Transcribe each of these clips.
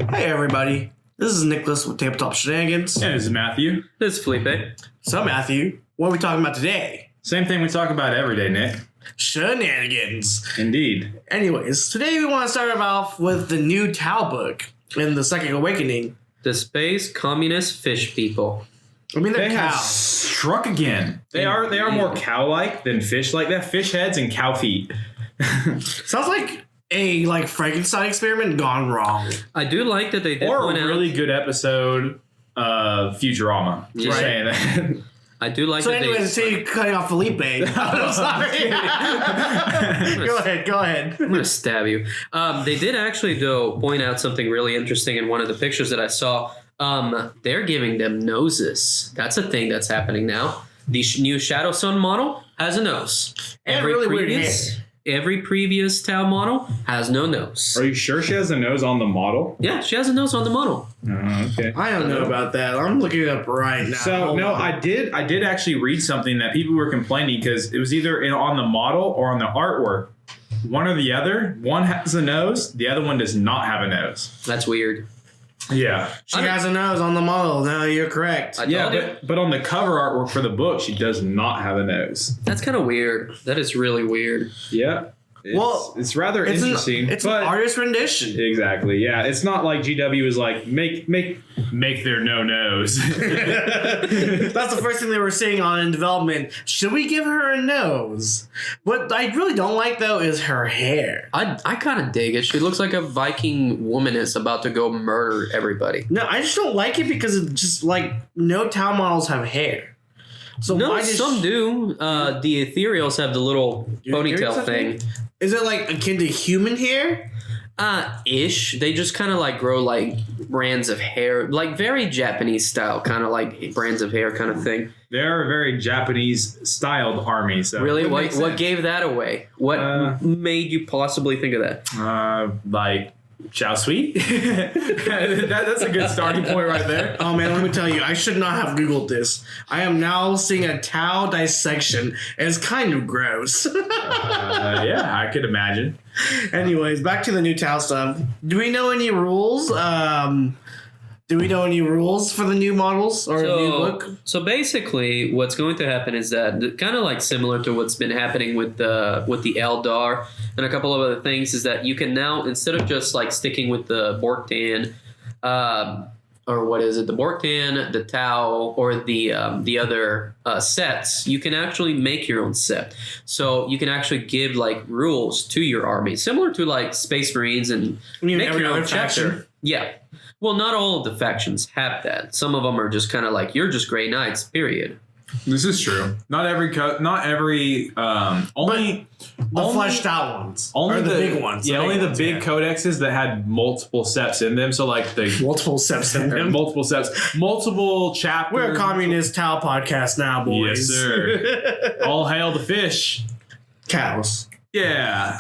Hey everybody, this is Nicholas with Tabletop Shenanigans. And this is Matthew. This is Felipe. So Matthew, what are we talking about today? Same thing we talk about every day, Nick. Shenanigans. Indeed. Anyways, today we want to start off with the new Tau book in the Second Awakening. The Space Communist Fish People. I mean, they're They have cows. struck again. They are more cow-like than fish-like. They have fish heads and cow feet. Sounds like a Frankenstein experiment gone wrong. I do like that they did Or point a out. really good episode of Futurama. Just Right. saying that. I do like So that anyways, they. instead of cutting off Felipe, I'm sorry. Go ahead. I'm gonna stab you. They did actually though point out something really interesting in one of the pictures that I saw. They're giving them noses. That's a thing that's happening now. The new Shadow Sun model has a nose. And really weird Every previous Tau model has no nose. Are you sure she has a nose on the model? Yeah, she has a nose on the model. Okay. I don't know about that. I'm looking it up right now. So Hold no, on. I did actually read something that people were complaining because it was either on the model or on the artwork. One or the other. One has a nose, the other one does not have a nose. That's weird. Yeah. She has a nose on the model. No, you're correct. I told you. But on the cover artwork for the book, she does not have a nose. That's kind of weird. That is really weird. Yeah. It's rather interesting. It's but an artist rendition. Exactly. Yeah. It's not like GW is like make their no nose. That's the first thing they were saying on in development. Should we give her a nose? What I really don't like though is her hair. I kind of dig it. She looks like a Viking woman is about to go murder everybody. No, I just don't like it because it's just like no Tau models have hair. So No, why does some do. The ethereals have the little Do ponytail ethereals have thing. Is it like akin to human hair? Ish. They just kind of like grow like brands of hair, like very Japanese style, kind of like brands of hair kind of thing. They're a very Japanese styled army. So Really, it what makes what sense. gave that away? What made you possibly think of that? Like Chow Sweet? That's a good starting point right there. Oh man, let me tell you, I should not have Googled this. I am now seeing a Tau dissection, and it's kind of gross. Yeah, I could imagine. Anyways, back to the new Tau stuff. Do we know any rules? Do we know any rules for the new models or new book? So basically, what's going to happen is that kind of like similar to what's been happening with the Eldar and a couple of other things is that you can now, instead of just like sticking with the Borktan, or what is it, the Borktan, the Tau, or the other sets, you can actually make your own set. So you can actually give like rules to your army, similar to like Space Marines and mean make every your own other faction? chapter. Yeah. Well, not all of the factions have that. Some of them are just kind of like, you're just Grey Knights, period. This is true. Not every only The fleshed out ones. only or the big ones. Yeah, only the big ones, codexes that had multiple steps in them. So like the multiple steps in them. multiple steps, multiple chapters. We're a communist Tau podcast now, boys. Yes, sir. All hail the fish. Cows. Yeah.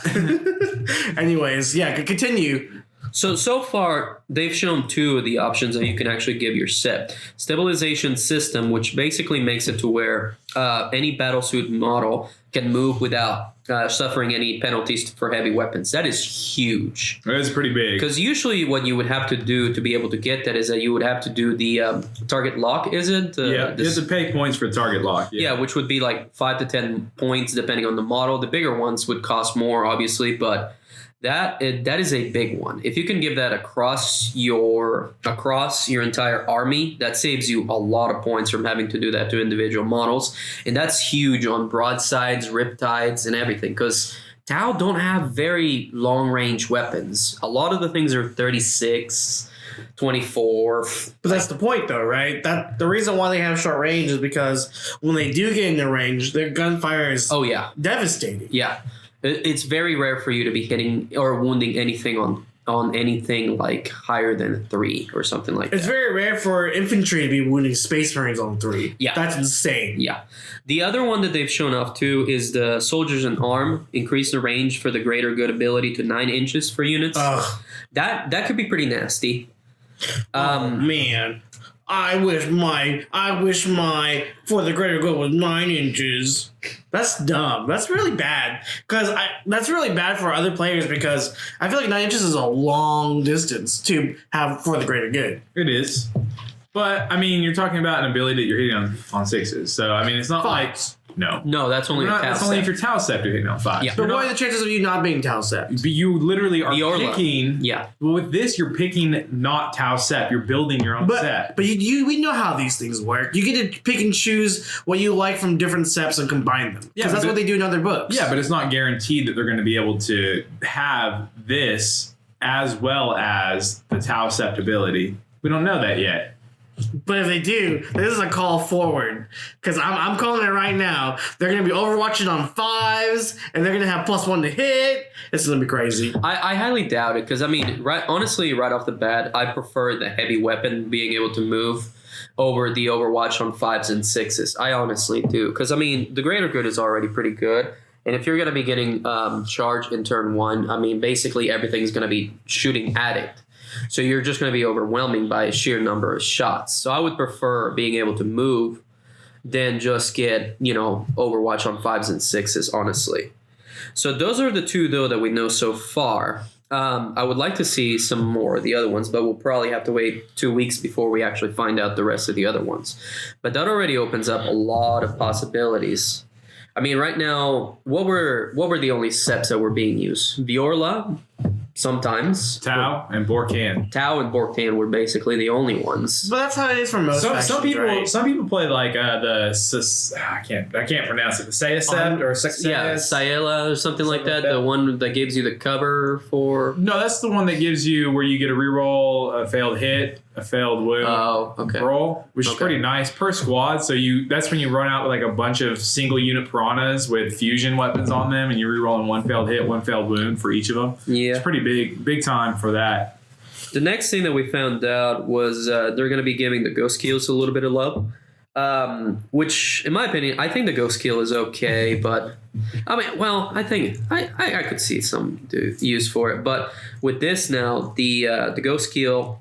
Anyways, yeah, continue. So far, they've shown two of the options that you can actually give your set. Stabilization system, which basically makes it to where any battlesuit model can move without suffering any penalties for heavy weapons. That is huge. That is pretty big. Because usually what you would have to do to be able to get that is that you would have to do the target lock, is it? Yeah, you have to pay points for target lock. Yeah, which would be like 5 to 10 points depending on the model. The bigger ones would cost more, obviously, but that is a big one. If you can give that across your entire army, that saves you a lot of points from having to do that to individual models, and that's huge on broadsides, riptides, and everything. Because Tau don't have very long range weapons. A lot of the things are 36, 24. But that's the point, though, right? That the reason why they have short range is because when they do get into range, their gunfire is devastating. Yeah. It's very rare for you to be hitting or wounding anything on anything like higher than 3 or something like that. It's very rare for infantry to be wounding Space Marines on 3. Yeah. That's insane. Yeah. The other one that they've shown off too is the Soldiers in Arm. Increase the range for the greater good ability to 9 inches for units. Ugh. That could be pretty nasty. Man. I wish my for the greater good was 9 inches. That's dumb. That's really bad. That's really bad for other players because I feel like 9 inches is a long distance to have for the greater good. It is. But, I mean, you're talking about an ability that you're hitting on sixes. So, I mean, it's not like... No, that's only that's only if you're Tau Sept you're hitting on 5. Yeah. But what are the chances of you not being Tau Sept? But you literally are picking... Yeah. Well, with this, you're picking not Tau Sept. You're building your own set. But we know how these things work. You get to pick and choose what you like from different septs and combine them. Because that's what they do in other books. Yeah, but it's not guaranteed that they're going to be able to have this as well as the Tau Sept ability. We don't know that yet. But if they do, this is a call forward. Because I'm calling it right now. They're going to be overwatching on 5s, and they're going to have +1 to hit. It's going to be crazy. I highly doubt it, because, I mean, honestly, right off the bat, I prefer the heavy weapon being able to move over the overwatch on 5s and 6s. I honestly do. Because, I mean, the greater good is already pretty good. And if you're going to be getting charged in turn 1, I mean, basically everything's going to be shooting at it. So you're just going to be overwhelming by a sheer number of shots. So I would prefer being able to move than just get, Overwatch on 5s and 6s, honestly. So those are the two, though, that we know so far. I would like to see some more of the other ones, but we'll probably have to wait 2 weeks before we actually find out the rest of the other ones. But that already opens up a lot of possibilities. I mean, right now, what were the only septs that were being used? Viorla, sometimes. Tau and Borkan. Tau and Borkan were basically the only ones. But that's how it is for most factions, some people right? Some people play like I can't pronounce it. The Saya Sept or Yeah, Sayela or something like that. The one that gives you the cover for... No, that's the one that gives you where you get a reroll, a failed hit, a failed wound roll, which is pretty nice per squad. So that's when you run out with like a bunch of single unit piranhas with fusion weapons on them, and you're rerolling one failed hit, one failed wound for each of them. Yeah, it's pretty big time for that. The next thing that we found out was they're going to be giving the ghost kills a little bit of love. Which, in my opinion, I think the ghost kill is okay, but I mean, well, I think I could see some use for it. But with this now, the ghost kill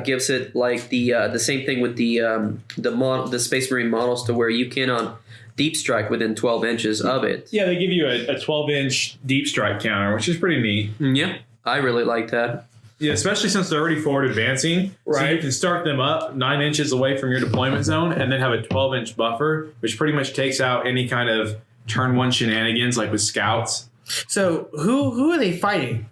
gives it like the same thing with the Space Marine models, to where you cannot deep strike within 12 inches of it. Yeah, they give you a 12-inch deep strike counter, which is pretty neat. Yeah, I really like that. Yeah, especially since they're already forward advancing. Right. So you can start them up 9 inches away from your deployment zone and then have a 12-inch buffer, which pretty much takes out any kind of turn 1 shenanigans like with scouts. So who are they fighting?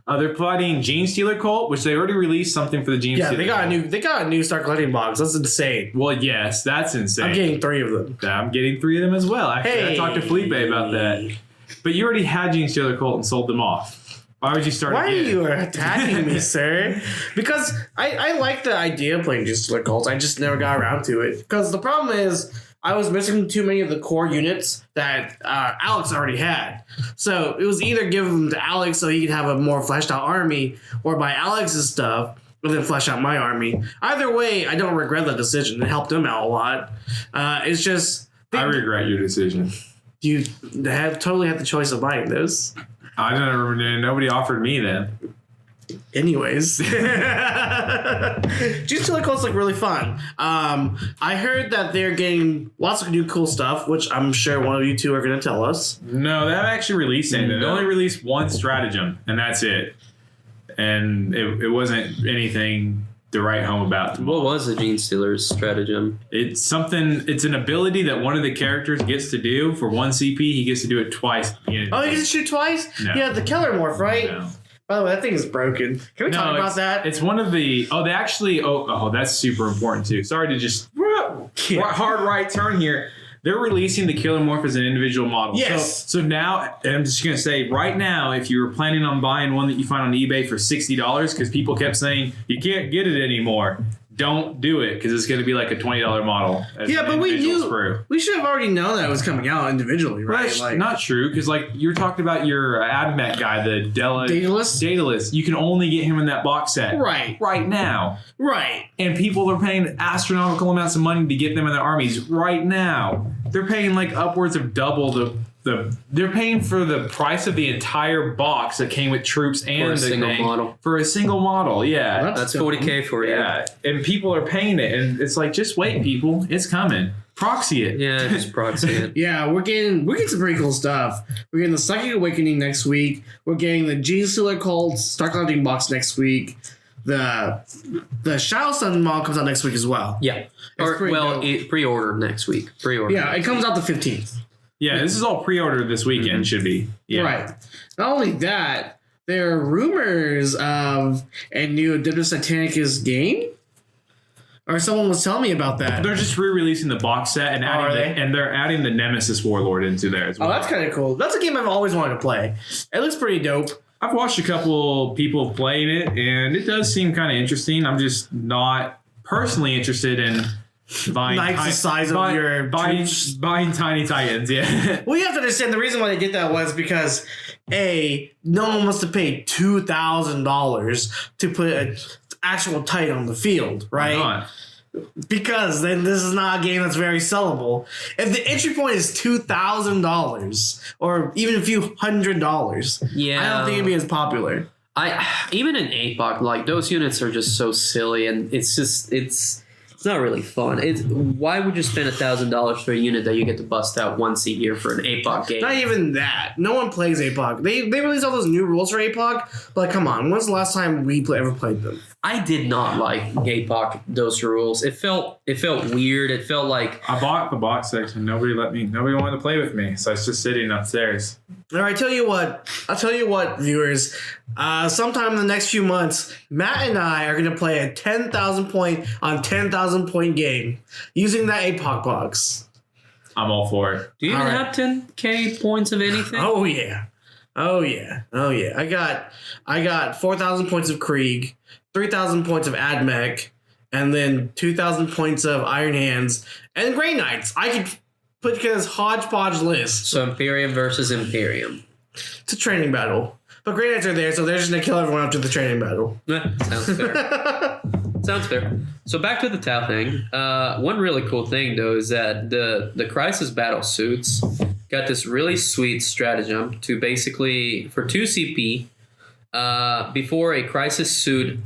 They're fighting Gene Stealer Cult, which they already released something for the Gene Stealer. Yeah, they got a new Start Collecting box. That's insane. Well, yes, that's insane. I'm getting 3 of them. I'm getting 3 of them as well. Actually, I talked to Felipe about that. But you already had Gene Stealer Cult and sold them off. Why would you start again? Why are you attacking me, sir? Because I like the idea of playing just like cults. I just never got around to it. Because the problem is I was missing too many of the core units that Alex already had. So it was either give them to Alex so he could have a more fleshed out army, or buy Alex's stuff and then flesh out my army. Either way, I don't regret that decision. It helped him out a lot. It's just... I regret your decision. You totally had the choice of buying those. I don't remember. Nobody offered me then. Anyways. Gene Stealer Cults look really fun. I heard that they're getting lots of new cool stuff, which I'm sure one of you two are going to tell us. No, they haven't actually released anything. They only released one stratagem, and that's it. And it wasn't anything to write home about. What was the Gene Stealer's stratagem? It's an ability that one of the characters gets to do for 1 CP. He gets to do it twice. Oh, he gets to shoot twice? No. Yeah, the Keller Morph, right? No. By the way, that thing is broken. Can we talk about that? It's one of the... Oh, they actually... Oh, that's super important, too. Sorry to just... Hard right turn here. They're releasing the Killer Morph as an individual model. Yes. So now, and I'm just going to say, right now, if you were planning on buying one that you find on eBay for $60, because people kept saying, you can't get it anymore, don't do it, because it's going to be like a $20 model. Yeah, but we should have already known that it was coming out individually, right? That's not true, because like you're talking about your Admech guy, the Daedalus. You can only get him in that box set right now. Right. And people are paying astronomical amounts of money to get them in their armies right now. They're paying like upwards of double the they're paying for the price of the entire box that came with troops and for a single model. For a single model, yeah. That's $40K for you. Yeah, and people are paying it, and it's like, just wait, people, it's coming. Proxy it. Yeah, just proxy it. Yeah, we're getting some pretty cool stuff. We're getting the Psychic Awakening next week. We're getting the Gene Stealer Cult Star Collecting box next week. The Shadow Sun model comes out next week as well. Yeah. Pre-order next week. Pre-order. Yeah, it comes out the 15th. Yeah, this is all pre-ordered this weekend, should be. Yeah. Right. Not only that, there are rumors of a new Adeptus Satanicus game. Or someone was telling me about that. They're just re-releasing the box set and they're adding the Nemesis Warlord into there as well. Oh, that's kind of cool. That's a game I've always wanted to play. It looks pretty dope. I've watched a couple people playing it, and it does seem kind of interesting. I'm just not personally interested in buying the size of your buying Tiny Titans. Yeah. Well, you have to understand the reason why they did that was because no one wants to pay $2,000 to put an actual Titan on the field, right? Why not? Because then this is not a game that's very sellable. If the entry point is $2,000 or even a few $100, yeah, I don't think it'd be as popular. Even in APOC, like those units are just so silly, and it's not really fun. Why would you spend $1,000 for a unit that you get to bust out once a year for an APOC game? Not even that. No one plays APOC. They released all those new rules for APOC, but come on, when's the last time we ever played them? I did not like APOC, those rules. It felt weird. It felt like I bought the box section. Nobody wanted to play with me, so it's just sitting upstairs. All right, I'll tell you what, viewers. Sometime in the next few months, Matt and I are going to play a 10,000 point on 10,000 point game using that APOC box. I'm all for it. Do you even have 10K points of anything? Oh yeah. I got 4,000 points of Krieg, 3,000 points of Admech, and then 2,000 points of Iron Hands and Grey Knights. I could put together this hodgepodge list. So Imperium versus Imperium. It's a training battle. But Grey Knights are there, so they're just going to kill everyone after the training battle. Sounds fair. Sounds fair. So back to the Tau thing. One really cool thing, though, is that the Crisis battle suits got this really sweet stratagem to basically, for 2 CP, before a Crisis suit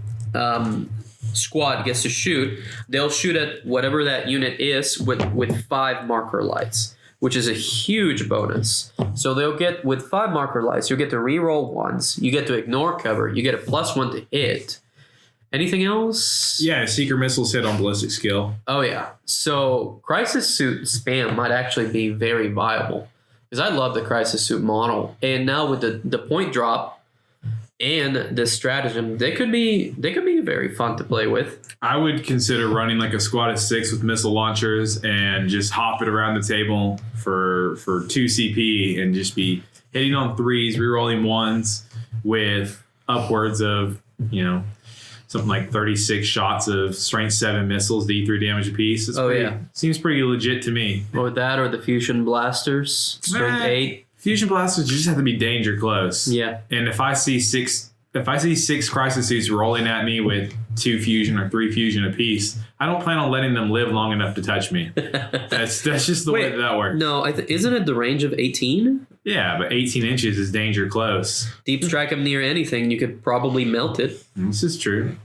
squad gets to shoot, they'll shoot at whatever that unit is with 5 marker lights, which is a huge bonus. So they'll get, with 5 marker lights, you'll get to reroll ones, you get to ignore cover, you get a +1 to hit. Anything else? Yeah, Seeker Missiles hit on ballistic skill. Oh, yeah. So Crisis Suit spam might actually be very viable, because I love the Crisis Suit model. And now with the point drop and the stratagem, they could be very fun to play with. I would consider running like a squad of 6 with missile launchers and just hop it around the table for 2 CP and just be hitting on 3s, rerolling 1s with upwards of, something like 36 shots of strength 7 missiles, D3 damage apiece. Seems pretty legit to me. Or that, or the fusion blasters, strength 8. Fusion blasters just have to be danger close. Yeah. And if I see 6 Crisis Suits rolling at me with 2 fusion or 3 fusion apiece, I don't plan on letting them live long enough to touch me. That's just the way that works. No, isn't it the range of 18? Yeah, but 18 inches is danger close. Deep strike them near anything, you could probably melt it. This is true.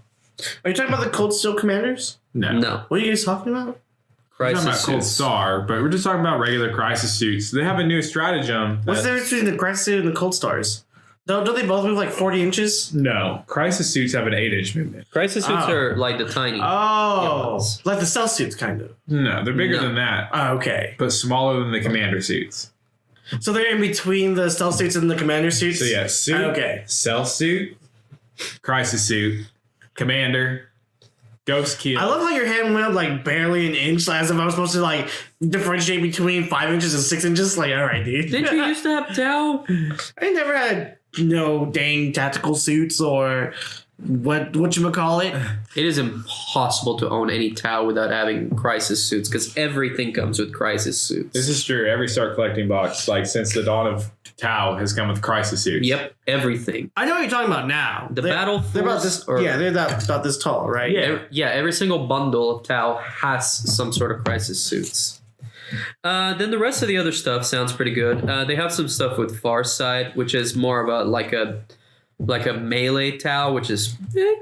Are you talking about the Cold Steel Commanders? No. What are you guys talking about? We're talking about Cold Star, but we're just talking about regular Crisis Suits. They have a new stratagem. What's the difference between the Crisis Suit and the Cold Stars? Don't they both move like 40 inches? No. Crisis Suits have an 8-inch movement. Crisis Suits are like the tiny. Oh. Like the Stealth Suits, kind of. No, they're bigger than that. Oh, okay. But smaller than the Commander Suits. So they're in between the Stealth Suits and the Commander Suits? So yeah, Suit, Stealth Suit, Crisis Suit, Commander, Ghost Kill. I love how your hand went up like barely an inch, as if I was supposed to like differentiate between 5 inches and 6 inches. Like, all right, dude. Didn't you used to have Tau? I never had dang tactical suits or whatchamacallit. It is impossible to own any Tau without having Crisis Suits, because everything comes with Crisis Suits. This is true. Every Start Collecting box, like since the dawn of Tau, has come with Crisis Suits. Yep, everything. I know what you're talking about now. They're about this. They're about this tall, right? Yeah, every single bundle of Tau has some sort of Crisis Suits. Then the rest of the other stuff sounds pretty good. They have some stuff with Farsight, which is more of a like a melee Tau, which is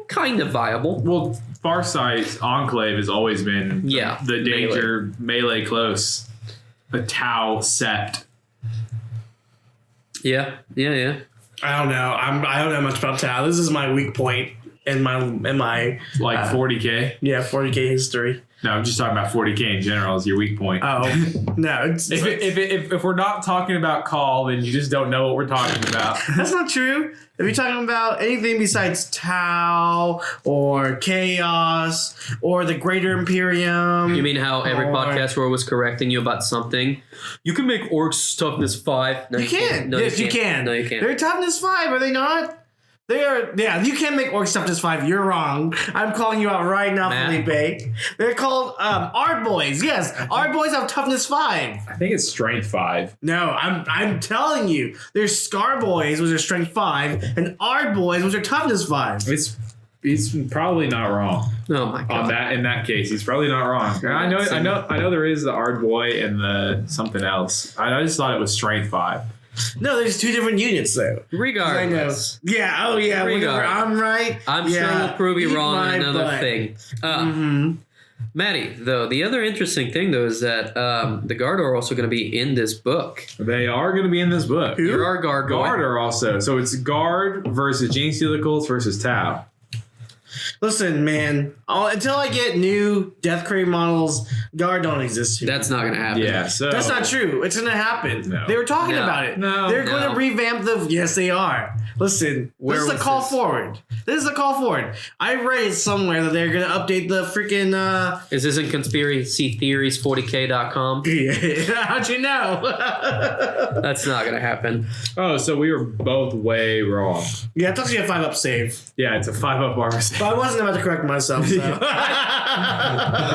kind of viable. Well, Farsight's Enclave has always been the danger melee close. A Tau sept. Yeah. I don't know. I don't know much about Tau. This is my weak point in my like 40K. Yeah, 40K history. No, I'm just talking about 40K in general is your weak point. Oh no! If we're not talking about Call, then you just don't know what we're talking about. That's not true. If you're talking about anything besides Tau or Chaos or the Greater Imperium, you mean how every podcast where was correcting you about something? You can make orcs toughness 5. No, you can't. No, yes, you can. No, you can't. They're toughness 5, are they not? They are, yeah, you can't make orcs toughness 5. You're wrong. I'm calling you out right now, Matt. Felipe. They're called Ard Boys. Yes, Ard Boys have toughness 5. I think it's strength 5. No, I'm telling you. There's Scar Boys, which are strength 5, and Ard Boys, which are toughness 5. He's probably not wrong. Oh my god! In that case, he's probably not wrong. I know there is the Ard Boy and the something else. I just thought it was strength 5. No, there's 2 different units though. Regardless. Yeah. Oh yeah. Whenever I'm right. I'm sure we'll prove you wrong on another thing. Matty, though, the other interesting thing though is that the Guard are also going to be in this book. They are going to be in this book. Who? There are Guard are also. So it's Guard versus Genestealer cults versus Tau. Listen, man. Until I get new Death Crate models, Guard don't exist here. That's not going to happen. Yeah, so that's not true. It's going to happen. No. They were talking about it. They're going to revamp the. Yes, they are. Listen, this is a call forward. This is a call forward. I read it somewhere that they're going to update the freaking. Is this in conspiracy theories 40k.com? Yeah. How'd you know? That's not going to happen. Oh, so we were both way wrong. Yeah, it's actually a 5-up save. Yeah, it's a 5-up armor save. But I wasn't about to correct myself. So. Oh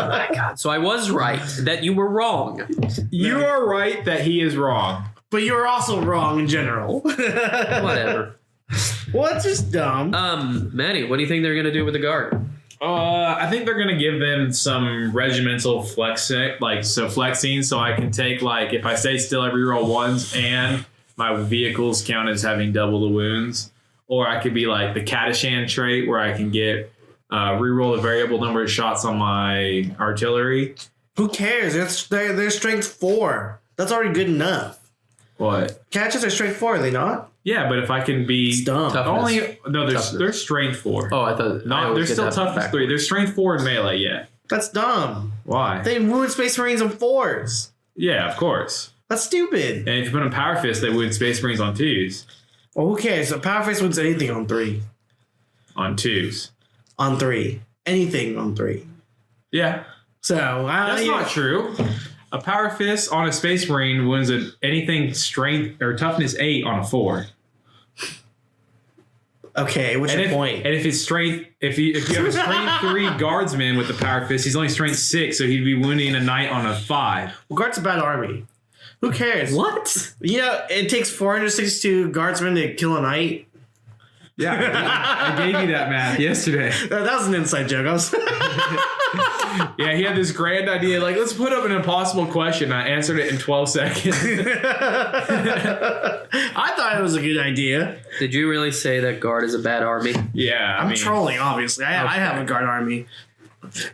my god. So I was right that you were wrong. You are right that he is wrong. But you were also wrong in general. Whatever. Well, it's just dumb. Matty, what do you think they're going to do with the Guard? I think they're going to give them some regimental flexing, flexing, so I can take, if I stay still, I reroll 1s, and my vehicles count as having double the wounds. Or I could be like the Katashan trait, where I can get reroll a variable number of shots on my artillery. Who cares? They're strength 4. That's already good enough. What? Catches are strength 4, are they not? Yeah, but if I can be it's dumb. They're strength 4. Oh, I thought they're still toughness 3. They're strength 4 in melee. Yeah, that's dumb. Why? They wound Space Marines on 4s. Yeah, of course. That's stupid. And if you put on Power Fist, they wound Space Marines on 2s. Well, who cares? So Power Fist wins anything on 3. On 2s. On 3. Anything on 3. Yeah. So that's not true. A Power Fist on a Space Marine wins anything strength or toughness 8 on a 4. Okay, what's your point? And if it's strength, if you have a strength 3 guardsman with the Power Fist, he's only strength 6, so he'd be wounding a knight on a 5. Well, Guard's a bad army. Who cares? What? Yeah, it takes 462 guardsmen to kill a knight. Yeah, I gave you that math yesterday. That was an inside joke. Yeah, he had this grand idea, let's put up an impossible question. I answered it in 12 seconds. I thought it was a good idea. Did you really say that Guard is a bad army? Yeah, I'm trolling, obviously. I have a Guard army.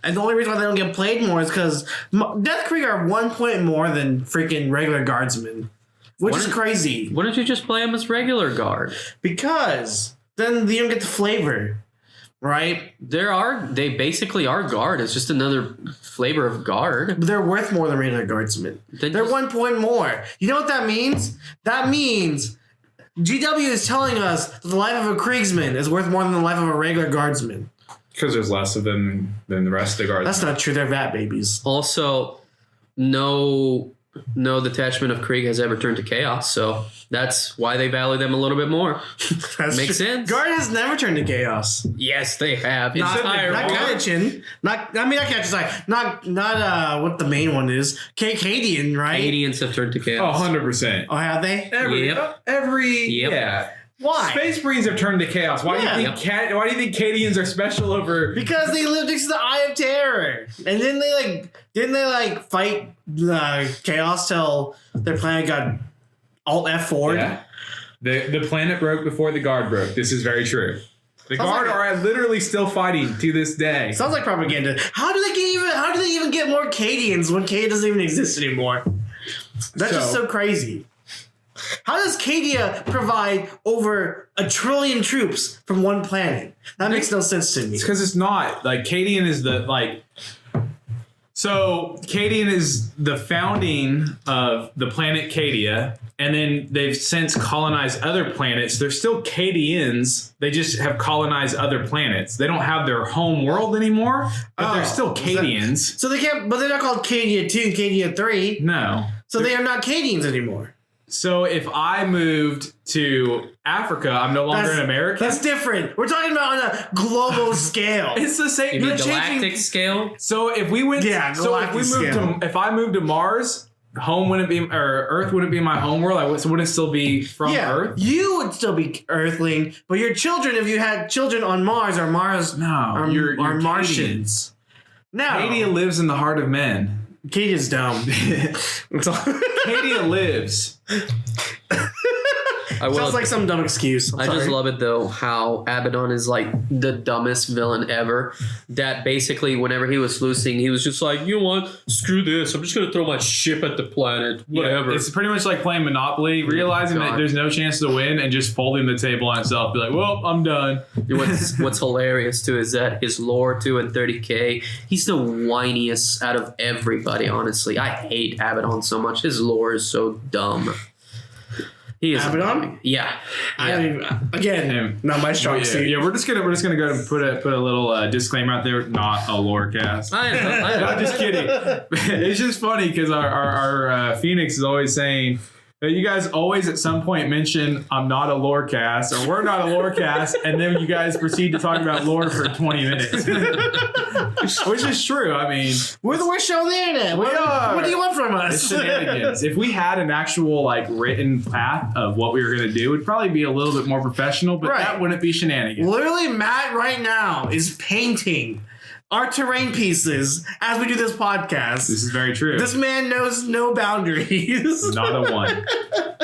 And the only reason why they don't get played more is because Death Krieg are 1 point more than freaking regular guardsmen. Which is crazy. Why don't you just play them as regular Guard? Because then you don't get the flavor. Right? They basically are Guard. It's just another flavor of Guard. But they're worth more than regular guardsmen. They're 1 point more. You know what that means? That means GW is telling us that the life of a Kriegsman is worth more than the life of a regular guardsman. Because there's less of them than the rest of the guards. That's not true. They're vat babies. Also, no detachment of Krieg has ever turned to Chaos, so that's why they value them a little bit more. Makes sense. Guard has never turned to Chaos. Yes, they have. Not Katachin. Not Katachin. Sorry. Not what the main one is. Cadian, right? Cadians have turned to Chaos. Oh, 100%. Oh, have they? Yeah. Why? Space Marines have turned to chaos. Why do you think why do you think Cadians are special over? Because they live next to the Eye of Terror, and then they fight chaos till their planet got Alt F4'd. Yeah. The planet broke before the Guard broke. This is very true. The Guard are literally still fighting to this day. Sounds like propaganda. How do they even get more Cadians when Cadia doesn't even exist anymore? That's just so crazy. How does Cadia provide over 1 trillion troops from one planet? That makes no sense to me. It's because it's not. Like, Cadian is So, Cadian is the founding of the planet Cadia, and then they've since colonized other planets. They're still Cadians. They just have colonized other planets. They don't have their home world anymore, but they're still Cadians. So they can't, but they're not called Cadia 2, Cadia 3. No. So they are not Cadians anymore. So if I moved to Africa, I'm no longer an American. That's different. We're talking about on a global scale. It's the same. You mean galactic scale? So if we went, if I moved to Mars, home wouldn't be, or Earth wouldn't be my home world. I wouldn't still be from Earth. You would still be Earthling, but your children, if you had children on Mars, are you're Martians. No, Cadia lives in the heart of men. Cadia's dumb. Cadia lives. Sounds like some dumb excuse. I just love it though how Abaddon is like the dumbest villain ever. That basically whenever he was losing, he was just like, you know what? Screw this. I'm just gonna throw my ship at the planet. Whatever. Yeah, it's pretty much like playing Monopoly, realizing that there's no chance to win and just folding the table on itself. Be like, well, I'm done. What's hilarious too is that his lore too in 30K, he's the whiniest out of everybody, honestly. I hate Abaddon so much. His lore is so dumb. He is Abaddon? Yeah. Again, not my strong suit. Yeah, we're just gonna go and put a little disclaimer out there. Not a lore cast. I know. I'm just kidding. It's just funny because our Phoenix is always saying that you guys always at some point mention I'm not a lore cast or we're not a lore cast, and then you guys proceed to talk about lore for 20 minutes, which is true. I mean, we're the worst show on the internet. What do you want from us? It's shenanigans. If we had an actual written path of what we were going to do, it'd probably be a little bit more professional, but that wouldn't be shenanigans. Literally, Matt right now is painting our terrain pieces as we do this podcast. This is very true. This man knows no boundaries. Not a one.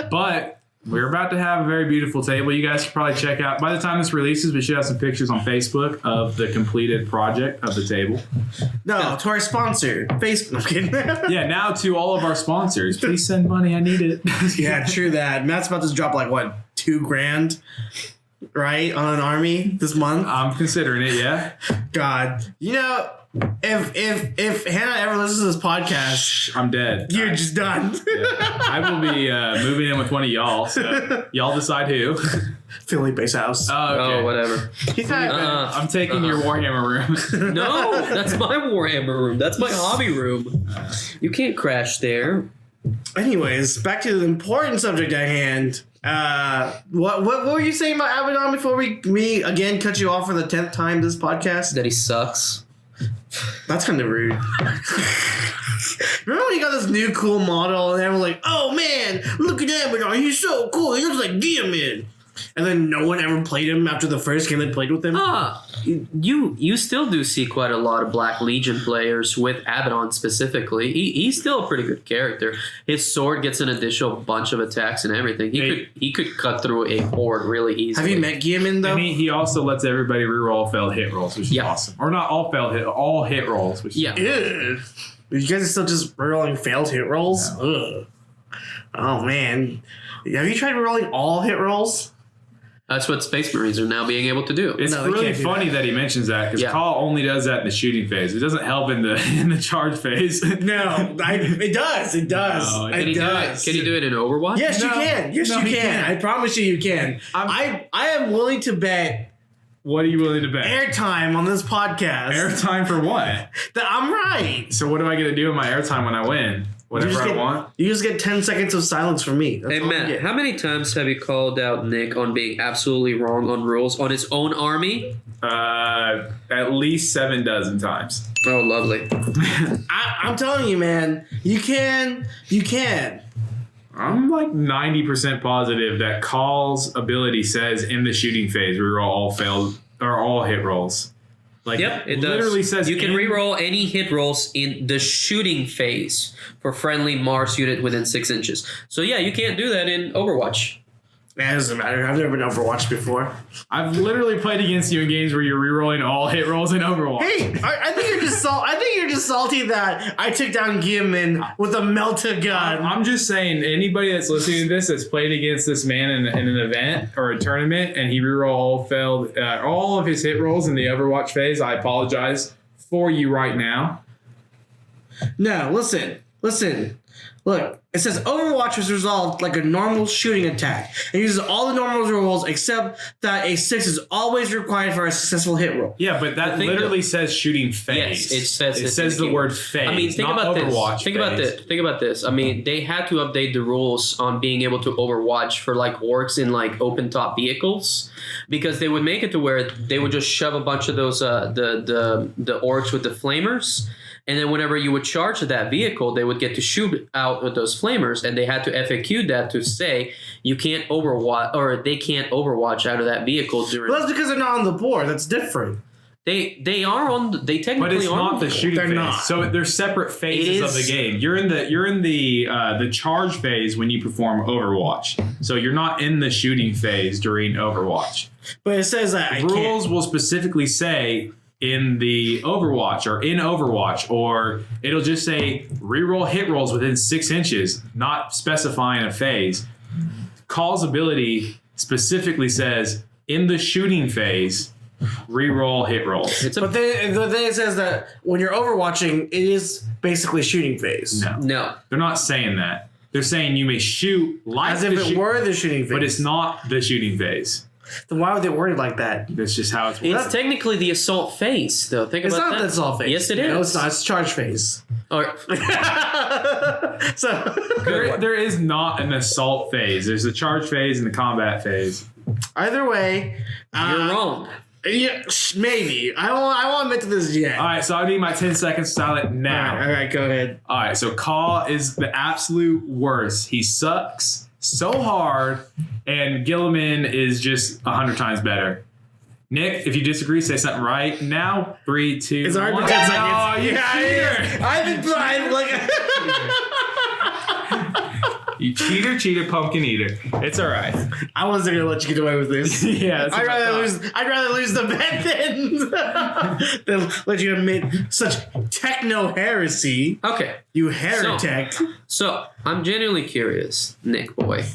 But we're about to have a very beautiful table. You guys should probably check out. By the time this releases, we should have some pictures on Facebook of the completed project of the table. No, to our sponsor, Facebook. Yeah, now to all of our sponsors. Please send money. I need it. Yeah, true that. Matt's about to drop $2,000. Right, on an army this month. I'm considering it. Yeah. God, if Hannah ever listens to this podcast, I'm dead. You're just done. Yeah. I will be moving in with one of y'all. So y'all decide who. Felipe's house. Oh, okay. Oh, whatever. I'm taking your Warhammer room. No, that's my Warhammer room. That's my hobby room. You can't crash there. Anyways, back to the important subject at hand. What were you saying about Abaddon before we again cut you off for the 10th time this podcast? That he sucks. That's kind of rude. Remember when he got this new cool model and everyone was like, oh man, look at Abaddon, he's so cool, he looks like Giamin. And then no one ever played him after the first game they played with him? You still do see quite a lot of Black Legion players with Abaddon specifically. He's still a pretty good character. His sword gets an additional bunch of attacks and everything. He could cut through a horde really easily. Have you met Giamin though? And he also lets everybody reroll failed hit rolls, which is awesome. Or not all failed hit, all hit rolls, which is awesome. Ew. You guys are still just rerolling failed hit rolls? Yeah. Ugh. Oh man. Have you tried rerolling all hit rolls? That's what Space Marines are now being able to do. It's really funny that he mentions that because Call only does that in the shooting phase. It doesn't help in the charge phase. No, it does. It does. No, it does. Can you do it in Overwatch? Yes, you can. Yes, you can. I promise you can. I am willing to bet. What are you willing to bet? Airtime on this podcast. Airtime for what? That I'm right. So what am I going to do with my airtime when I win? Whatever I want. You just get 10 seconds of silence from me. That's hey, Matt, how many times have you called out Nick on being absolutely wrong on rules on his own army? At least 7 dozen times. Oh, lovely. I'm telling you, man. You can. I'm like 90% positive that Call's ability says in the shooting phase, reroll all failed or all hit rolls. Like, yep, it literally does. says you can reroll any hit rolls in the shooting phase for friendly Mars unit within 6 inches. So yeah, you can't do that in Overwatch. It doesn't matter. I've never been Overwatch before. I've literally played against you in games where you're rerolling all hit rolls in Overwatch. Hey, I think you're just salty that I took down Gimmin with a melta gun. I'm just saying, anybody that's listening to this that's played against this man in an event or a tournament and he failed all of his hit rolls in the Overwatch phase, I apologize for you right now. No, listen. Look, it says Overwatch is resolved like a normal shooting attack and uses all the normal rolls except that a 6 is always required for a successful hit roll. Yeah, but that literally says shooting phase. Yes, it says the word phase. I mean, think about Overwatch this. Think about this. I mean, they had to update the rules on being able to Overwatch for like orcs in like open top vehicles because they would make it to where they would just shove a bunch of those the orcs with the flamers. And then whenever you would charge that vehicle, they would get to shoot out with those flamers, and they had to FAQ that to say you can't Overwatch or they can't Overwatch out of that vehicle during. Well, that's because they're not on the board. That's different. They are on. They technically but it's are not the shooting they're phase. not. So they're separate phases of the game. You're in the charge phase when you perform Overwatch. So you're not in the shooting phase during Overwatch. But it says that rules will specifically say in the Overwatch or in Overwatch, or it'll just say reroll hit rolls within 6 inches, not specifying a phase. Call's ability specifically says in the shooting phase, reroll hit rolls. But then it says that when you're Overwatching, it is basically shooting phase. No. They're not saying that. They're saying you may shoot like as if it were the shooting phase. But it's not the shooting phase. Then why would they word it like that? That's just how it's It's technically the assault phase, though. Think it's about not that. the assault phase. Yes, it is. No, it's not. It's charge phase. Or, So there is not an assault phase. There's the charge phase and the combat phase. Either way, you're wrong. Yeah, maybe. I won't admit to this yet. All right, so I need my 10 seconds silent now. All right, go ahead. All right, so Call is the absolute worst. He sucks so hard, and Gilliman is just 100 times better. Nick, if you disagree, say something right now. 3, 2, 1. It's already been 10 seconds. Oh, you cheater! You cheater, pumpkin eater. It's all right. I wasn't gonna let you get away with this. Yeah, I'd rather lose the bet than let you admit such techno heresy. Okay. You heretic. So I'm genuinely curious, Nick boy.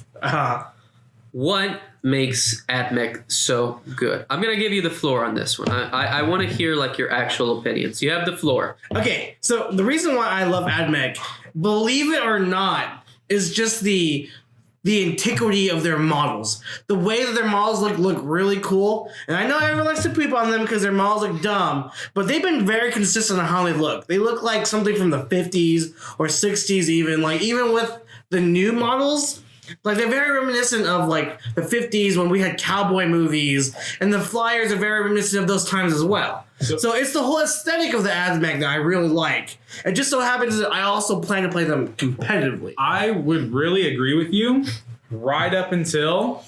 What makes AdMech so good? I'm gonna give you the floor on this one. I want to hear like your actual opinions. You have the floor. Okay, so the reason why I love AdMech, believe it or not, is just the antiquity of their models. The way that their models look really cool. And I know everyone likes to poop on them because their models look dumb, but they've been very consistent on how they look. They look like something from the 50s or 60s even. Like even with the new models, like they're very reminiscent of like the 50s when we had cowboy movies, and the flyers are very reminiscent of those times as well. So it's the whole aesthetic of the AdMech that I really like. It just so happens that I also plan to play them competitively. I would really agree with you right up until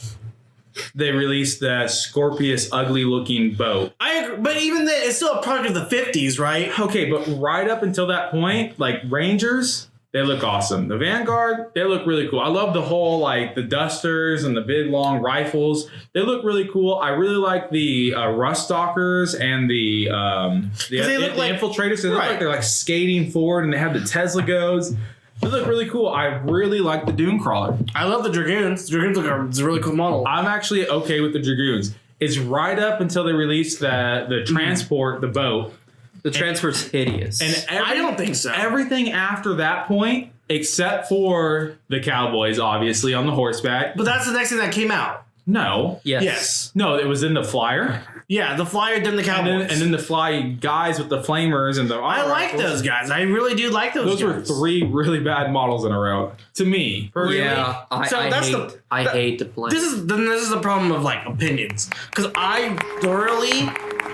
they released the Scorpius ugly looking boat. I agree, but even then, it's still a product of the 50s, right? Okay, but right up until that point, like Rangers, they look awesome. The Vanguard, they look really cool. I love the whole, like, the Dusters and the big, long rifles. They look really cool. I really like the Rust Stalkers and the Infiltrators. They look like they're, like, skating forward, and they have the Tesla goes. They look really cool. I really like the Dune Crawler. I love the Dragoons. The Dragoons it's a really cool model. I'm actually okay with the Dragoons. It's right up until they released the transport, the boat. The transfer's hideous. And I don't think so. Everything after that point, except for the Cowboys, obviously, on the horseback. But that's the next thing that came out. No. Yes. No, it was in the Flyer. Yeah, the Flyer, then the Cowboys. And then the Fly guys with the flamers and the... I like those guys. I really do like those guys. Those were 3 really bad models in a row. To me. Personally. Yeah, I hate the plan. This is the problem of, like, opinions. Because I thoroughly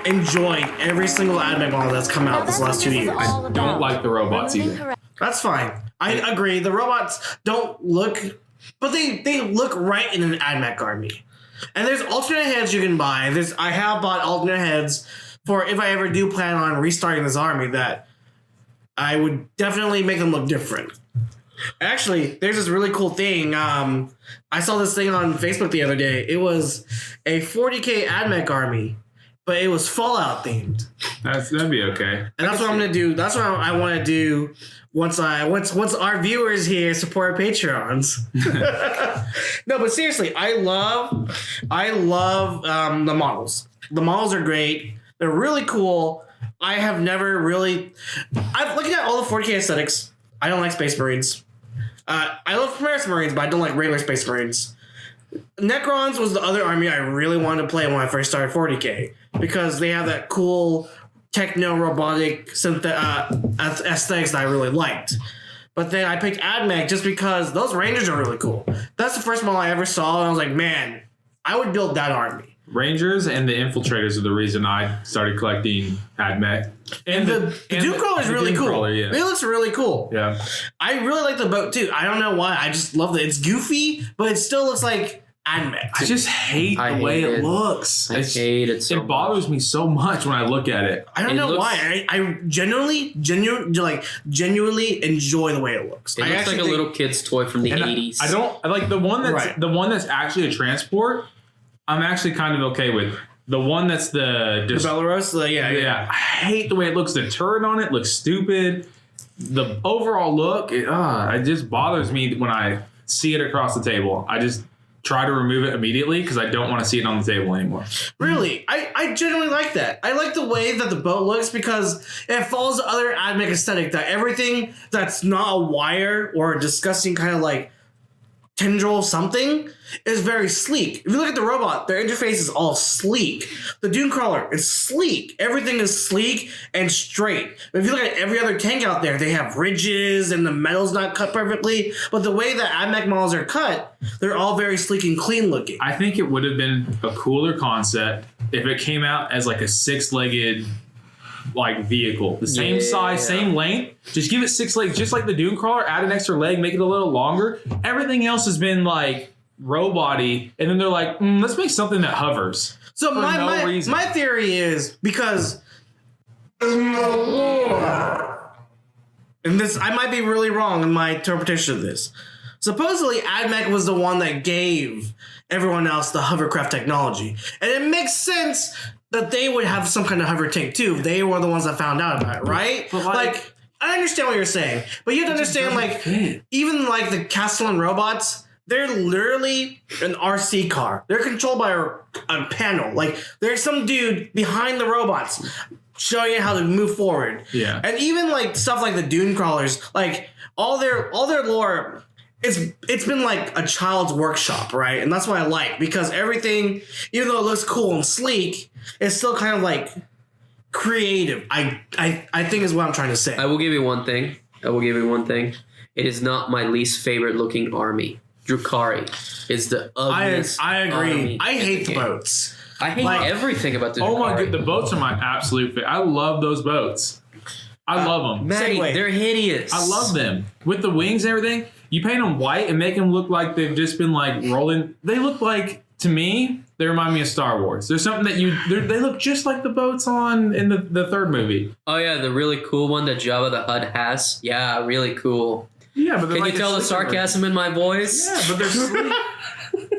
enjoyed every single AdMech model that's come out this last 2 years. I don't like the robots either. That's fine. I agree. The robots don't look but they look right in an AdMech army. And there's alternate heads you can buy. I have bought alternate heads for if I ever do plan on restarting this army that I would definitely make them look different. Actually, there's this really cool thing. I saw this thing on Facebook the other day. It was a 40k AdMech army, but it was Fallout themed. That'd be okay. And that's what I'm gonna do. That's what I want to do once our viewers here support Patreons. No, but seriously, I love the models. The models are great. They're really cool. I have never really. I'm looking at all the 40k aesthetics. I don't like Space Marines. I love Primaris Marines, but I don't like regular Space Marines. Necrons was the other army I really wanted to play when I first started 40k because they have that cool techno-robotic aesthetics that I really liked. But then I picked AdMech just because those Rangers are really cool. That's the first model I ever saw, and I was like, man, I would build that army. Rangers and the Infiltrators are the reason I started collecting AdMech. And the Doomcrawler is really cool. Yeah. It looks really cool. Yeah. I really like the boat too. I don't know why. I just love it. It's goofy, but it still looks like AdMech. I just hate the way it looks. I hate it so much. It bothers me so much when I look at it. I don't know why. I genuinely enjoy the way it looks. It looks like a little kid's toy from the 80s. I don't like the one that's actually a transport. I'm actually kind of okay with the one that's the Belarus. Yeah. I hate the way it looks. The turret on it looks stupid. The overall look, it just bothers me when I see it across the table. I just try to remove it immediately because I don't want to see it on the table anymore. Really? I genuinely like that. I like the way that the boat looks because it follows the other AdMech aesthetic that everything that's not a wire or a disgusting kind of like tendril something is very sleek. If you look at the robot, their interface is all sleek. The Doomcrawler is sleek. Everything is sleek and straight. But if you look at every other tank out there, they have ridges and the metal's not cut perfectly. But the way that AdMech models are cut, they're all very sleek and clean looking. I think it would have been a cooler concept if it came out as like a 6-legged like vehicle, the same size, same length. Just give it 6 legs, just like the Doomcrawler. Add an extra leg, make it a little longer. Everything else has been like robot-y, and then they're like, let's make something that hovers. So my theory is because in the lore, and this I might be really wrong in my interpretation of this. Supposedly, AdMech was the one that gave everyone else the hovercraft technology, and it makes sense that they would have some kind of hover tank too. They were the ones that found out about it, right? But like I understand what you're saying, but you have to understand, like, even like the Castellan robots, they're literally an RC car. They're controlled by a panel. Like, there's some dude behind the robots showing you how to move forward. Yeah. And even like stuff like the Dune crawlers, like all their lore. It's been like a child's workshop, right? And that's what I like, because everything, even though it looks cool and sleek, it's still kind of like creative. I think is what I'm trying to say. I will give you one thing. It is not my least favorite looking army. Drukhari is the ugliest. I agree. Army I hate the boats. I hate everything about the Drukhari. Oh my god, the boats are my absolute favorite. I love those boats. I love them. Maddie, they're hideous. I love them. With the wings and everything, you paint them white and make them look like they've just been like rolling. They look like, to me, they remind me of Star Wars. There's something that they look just like the boats in the third movie. Oh yeah, the really cool one that Jabba the Hutt has. Yeah, really cool. Yeah, but can you tell the sarcasm in my voice? Yeah, but they're sleek.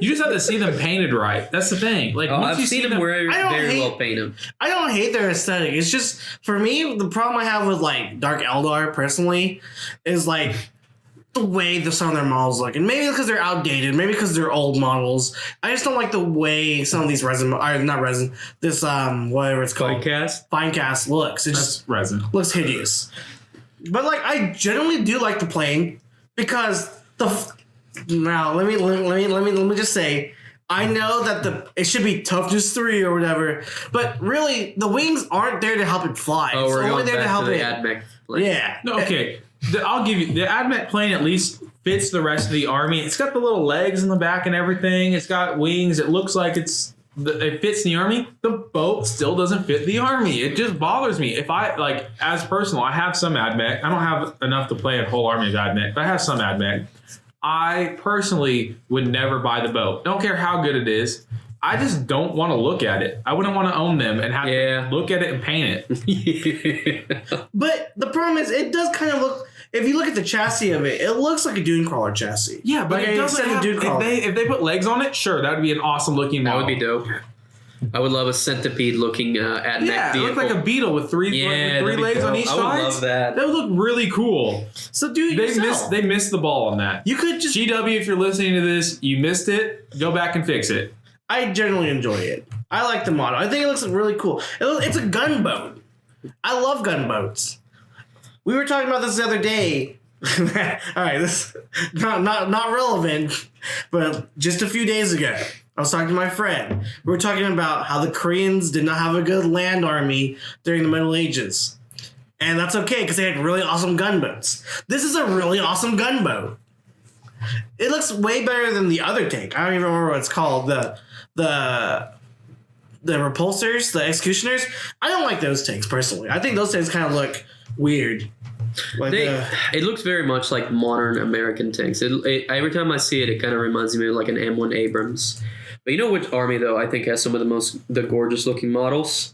You just have to see them painted right. That's the thing. Like, once I've seen them very well painted. I don't hate their aesthetic. It's just, for me, the problem I have with like Dark Eldar personally is like the way some of their models look, and maybe because they're outdated, maybe because they're old models. I just don't like the way some of these whatever it's called, Finecast looks. It just resin looks hideous. But like, I generally do like the plane because now let me just say, I know that it should be toughness 3 or whatever, but really the wings aren't there to help it fly. Oh, we're only there to help it. AdMech plane. Yeah. No, okay. I'll give you the AdMech plane. At least fits the rest of the army. It's got the little legs in the back and everything. It's got wings. It looks like it fits the army. The boat still doesn't fit the army. It just bothers me. If I, like, as personal, I have some AdMech. I don't have enough to play a whole army of AdMech, but I have some AdMech. I personally would never buy the boat. Don't care how good it is. I just don't want to look at it. I wouldn't want to own them and have to look at it and paint it. But the problem is, it does kind of look. If you look at the chassis of it, it looks like a dune crawler chassis. Yeah, but it doesn't have, if they put legs on it, sure, that would be an awesome looking model. That would be dope. I would love a centipede looking at neck vehicle. It looked like a beetle with three legs on each side. I would love that. That would look really cool. So do it yourself. They missed the ball on that. You could just GW, if you're listening to this, you missed it. Go back and fix it. I generally enjoy it. I like the model. I think it looks really cool. It's a gunboat. I love gunboats. We were talking about this the other day. All right, this not relevant, but just a few days ago, I was talking to my friend. We were talking about how the Koreans did not have a good land army during the Middle Ages. And that's okay, because they had really awesome gunboats. This is a really awesome gunboat. It looks way better than the other tank. I don't even remember what it's called. The repulsors, the executioners. I don't like those tanks, personally. I think those tanks kind of look weird. Like it looks very much like modern American tanks. Every time I see it, it kind of reminds me of like an M1 Abrams. But you know which army though I think has some of the gorgeous looking models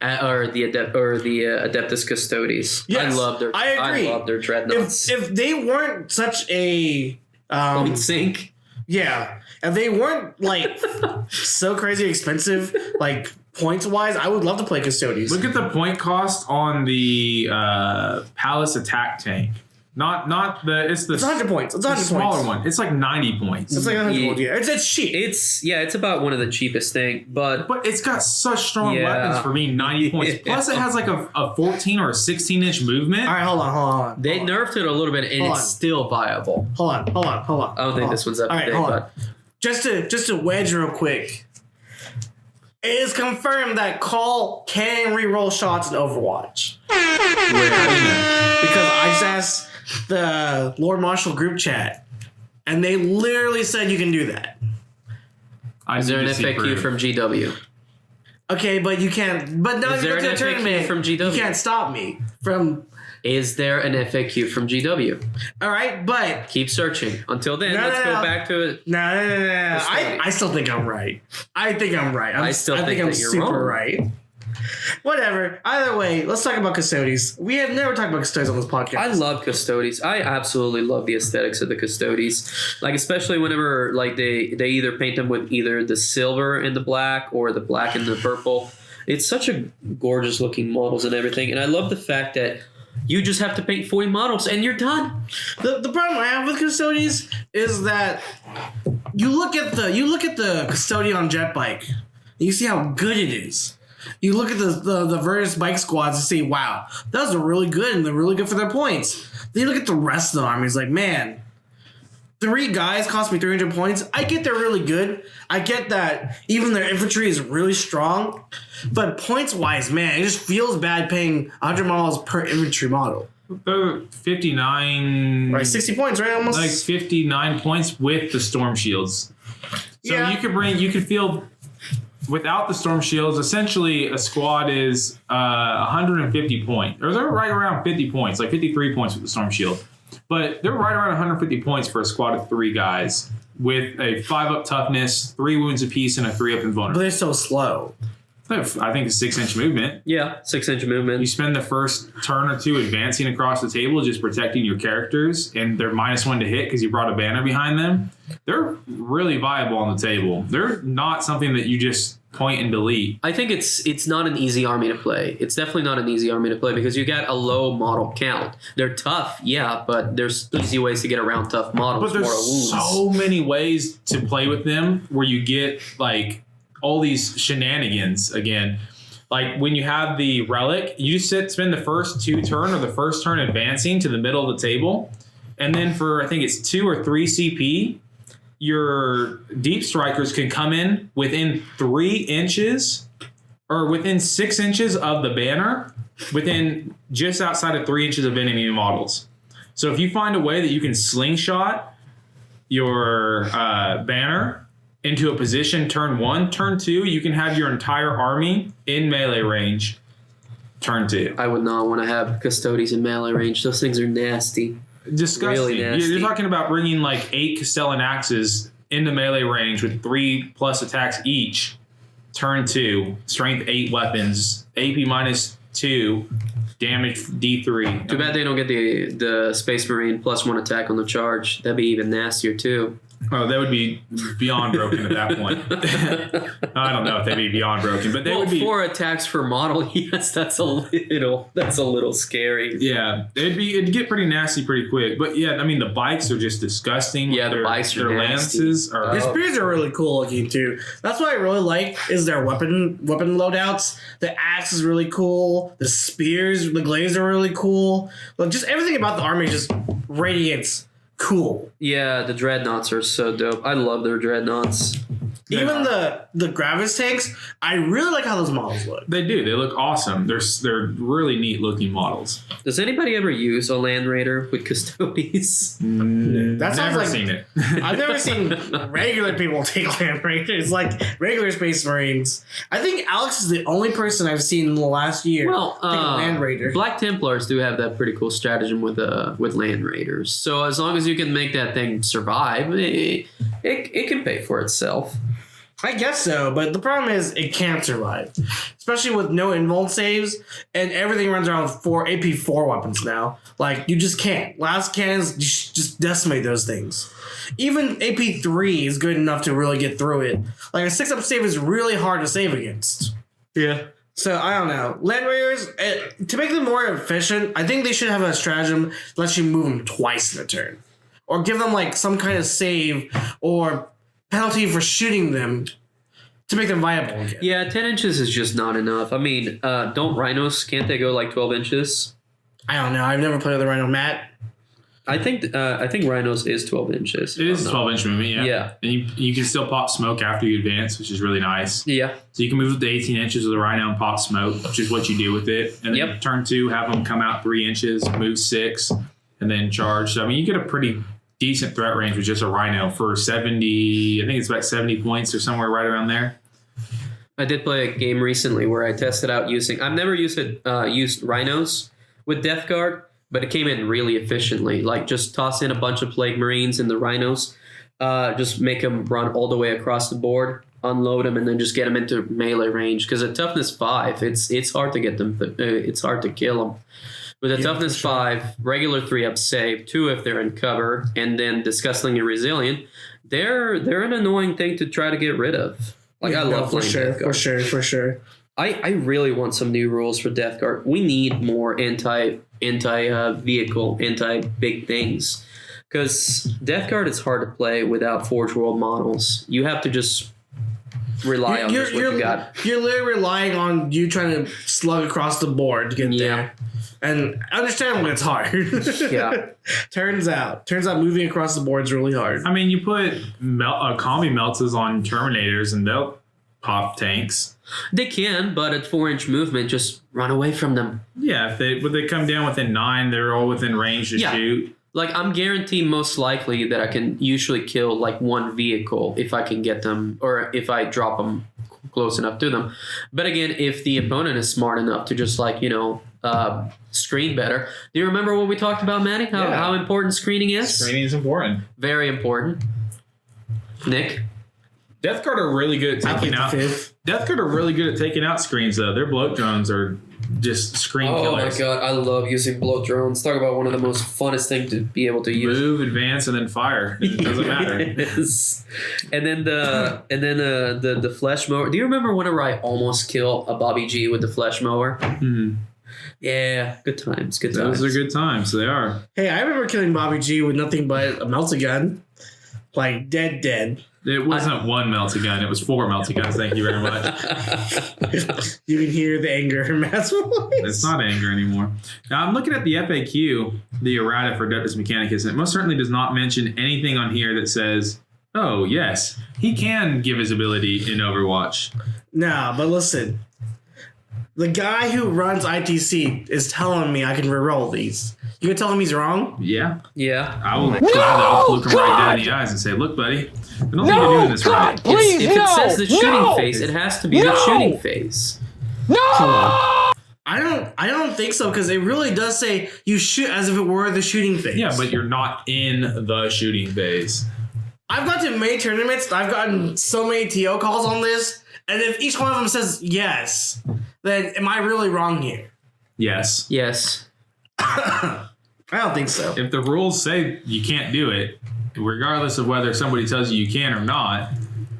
are the Adeptus Custodes. Yes, I agree. I love their dreadnoughts. If they weren't such a point sink, yeah, if they weren't like so crazy expensive, like points wise, I would love to play Custodes. Look at the point cost on the Palace attack tank. Not the it's 100 points. It's 100 smaller points. one. It's like 90 points. It's like 100 points. Yeah, it's cheap. It's about one of the cheapest things, but it's got such strong weapons for me. 90 points. Plus, it has like a 14 or a 16-inch movement. All right, hold on. They nerfed it a little bit, and it's still viable. Hold on. I don't think this one's up to date, but just to wedge real quick. It is confirmed that Call can reroll shots in Overwatch. Because I just asked the Lord Marshal group chat, and they literally said you can do that. Is there an FAQ from GW? Okay, but you can't. But now you go to the tournament from GW? You can't stop me from. Is there an FAQ from GW? All right, but keep searching. Until then, let's go back to it. No. I still think I'm right. I think I'm right. I think I'm super right. Whatever. Either way, let's talk about Custodes. We have never talked about Custodes on this podcast. I love Custodes. I absolutely love the aesthetics of the Custodes. Like, especially whenever like they either paint them with either the silver and the black or the black and the purple. It's such a gorgeous looking models and everything. And I love the fact that you just have to paint 40 models and you're done. The problem I have with Custodes is that you look at the Custodian jet bike and you see how good it is. You look at the various bike squads and see, wow, those are really good and they're really good for their points. Then you look at the rest of the army, it's like, man, 3 guys cost me 300 points. I get they're really good. I get that even their infantry is really strong. But points-wise, man, it just feels bad paying 100 models per infantry model. 59... Right, 60 points, right? Almost. Like 59 points with the storm shields. So you could feel... Without the storm shields, essentially a squad is 150 points. Or they're right around 50 points, like 53 points with the storm shield. But they're right around 150 points for a squad of 3 guys with a 5-up toughness, 3 wounds apiece, and a 3-up invulnerable. But they're so slow. I think it's 6-inch movement. Yeah, 6-inch movement. You spend the first turn or 2 advancing across the table, just protecting your characters, and they're -1 to hit because you brought a banner behind them. They're really viable on the table. They're not something that you just point and delete. I think it's not an easy army to play. It's definitely not an easy army to play because you got a low model count. They're tough, yeah, but there's easy ways to get around tough models. But there's so many ways to play with them where you get like all these shenanigans again. Like when you have the relic, you just spend the first 2 turn or the first turn advancing to the middle of the table. And then for, I think it's 2 or 3 CP, your deep strikers can come in within 3 inches or within 6 inches of the banner, within just outside of 3 inches of enemy models. So if you find a way that you can slingshot your banner into a position turn 1, turn 2, you can have your entire army in melee range turn 2. I would not want to have Custodes in melee range. Those things are nasty. Disgusting. Really nasty. You're talking about bringing like 8 Castellan axes into melee range with 3+ attacks each. Turn 2, strength 8 weapons, AP -2, damage D3. Too bad they don't get the Space Marine +1 attack on the charge. That'd be even nastier too. Oh, that would be beyond broken at that point. I don't know if they'd be beyond broken, but they would be 4 attacks per model. Yes, that's a little scary. Yeah, it'd get pretty nasty pretty quick. But yeah, I mean the bikes are just disgusting. Yeah, the bikes are nasty. Lances are. Their spears are really cool looking too. That's what I really like is their weapon loadouts. The axe is really cool. The spears, the glaives are really cool. Like just everything about the army just radiates cool. Yeah, the dreadnoughts are so dope. I love their dreadnoughts. Even the Gravis tanks, I really like how those models look. They do. They look awesome. They're really neat looking models. Does anybody ever use a Land Raider with Custodes? That sounds Never like seen it. I've never seen regular people take Land Raiders, like regular Space Marines. I think Alex is the only person I've seen in the last year take a Land Raider. Black Templars do have that pretty cool stratagem with Land Raiders. So as long as you can make that thing survive, it can pay for itself. I guess so, but the problem is it can't survive, especially with no invuln saves and everything runs around with AP4 weapons now. Like you just can't. Last cannons just decimate those things. Even AP3 is good enough to really get through it. Like a 6-up save is really hard to save against. Yeah. So I don't know. Land Raiders, to make them more efficient, I think they should have a stratagem that lets you move them twice in a turn, or give them like some kind of save or penalty for shooting them to make them viable again. Yeah, 10 inches is just not enough. I mean, don't rhinos, can't they go like 12 inches? I don't know. I've never played with a rhino. Matt? I think rhinos is 12 inches. It is a 12-inch movement, yeah. Yeah. And you can still pop smoke after you advance, which is really nice. Yeah. So you can move to 18 inches with a rhino and pop smoke, which is what you do with it. And then turn 2, have them come out 3 inches, move 6, and then charge. So, I mean, you get a pretty decent threat range with just a rhino for 70, I think it's about 70 points or somewhere right around there. I did play a game recently where I tested out I've never used rhinos with Death Guard, but it came in really efficiently. Like just toss in a bunch of Plague Marines and the rhinos, just make them run all the way across the board, unload them, and then just get them into melee range. Because at toughness 5, it's hard to get them. It's hard to kill them. With a toughness 5, regular 3-up save, 2 if they're in cover, and then disgustingly resilient, they're an annoying thing to try to get rid of. Like I love playing Death Guard. For sure. I really want some new rules for Death Guard. We need more anti-vehicle, anti-big things. Because Death Guard is hard to play without Forge World models. You have to just rely on what you got. You're literally relying on you trying to slug across the board to get there. And understandably, it's hard. Yeah. Turns out moving across the board is really hard. I mean, you put combi meltas on Terminators and they'll pop tanks. They can, but at 4-inch movement, just run away from them. Yeah, if they come down within 9, they're all within range to shoot. Like, I'm guaranteed most likely that I can usually kill, like, one vehicle if I can get them, or if I drop them close enough to them. But again, if the opponent is smart enough to just, like, screen better. Do you remember what we talked about, Maddie? How important screening is? Screening is important. Very important. Nick? Death Guard are really good at taking out. Death Guard are really good at taking out screens, though. Their bloat drones are just screen killers. Oh my god, I love using bloat drones. Talk about one of the most funnest things to be able to use. Move, advance, and then fire. It doesn't matter. Yes. And then the flesh mower. Do you remember whenever I almost killed a Bobby G with the flesh mower? Mm-hmm. Yeah, good times. Those are good times. They are. Hey, I remember killing Bobby G with nothing but a melta-gun. Like, dead. It wasn't one melta gun. It was 4 melta guns. Thank you very much. You can hear the anger in Matt's voice. It's not anger anymore. Now, I'm looking at the FAQ, the errata for Adeptus Mechanicus, and it most certainly does not mention anything on here that says, oh, yes, he can give his ability in Overwatch. No, but listen. The guy who runs ITC is telling me I can reroll these. You can tell him he's wrong? Yeah. I will look him right dead in the eyes and say, look, buddy, I don't think you're doing this right. If it says the shooting phase, it has to be the shooting phase. No! I don't think so because it really does say you shoot as if it were the shooting phase. Yeah, but you're not in the shooting phase. I've gone to many tournaments. I've gotten so many TO calls on this, and if each one of them says yes, then am I really wrong here? Yes. Yes. I don't think so. If the rules say you can't do it, regardless of whether somebody tells you can or not,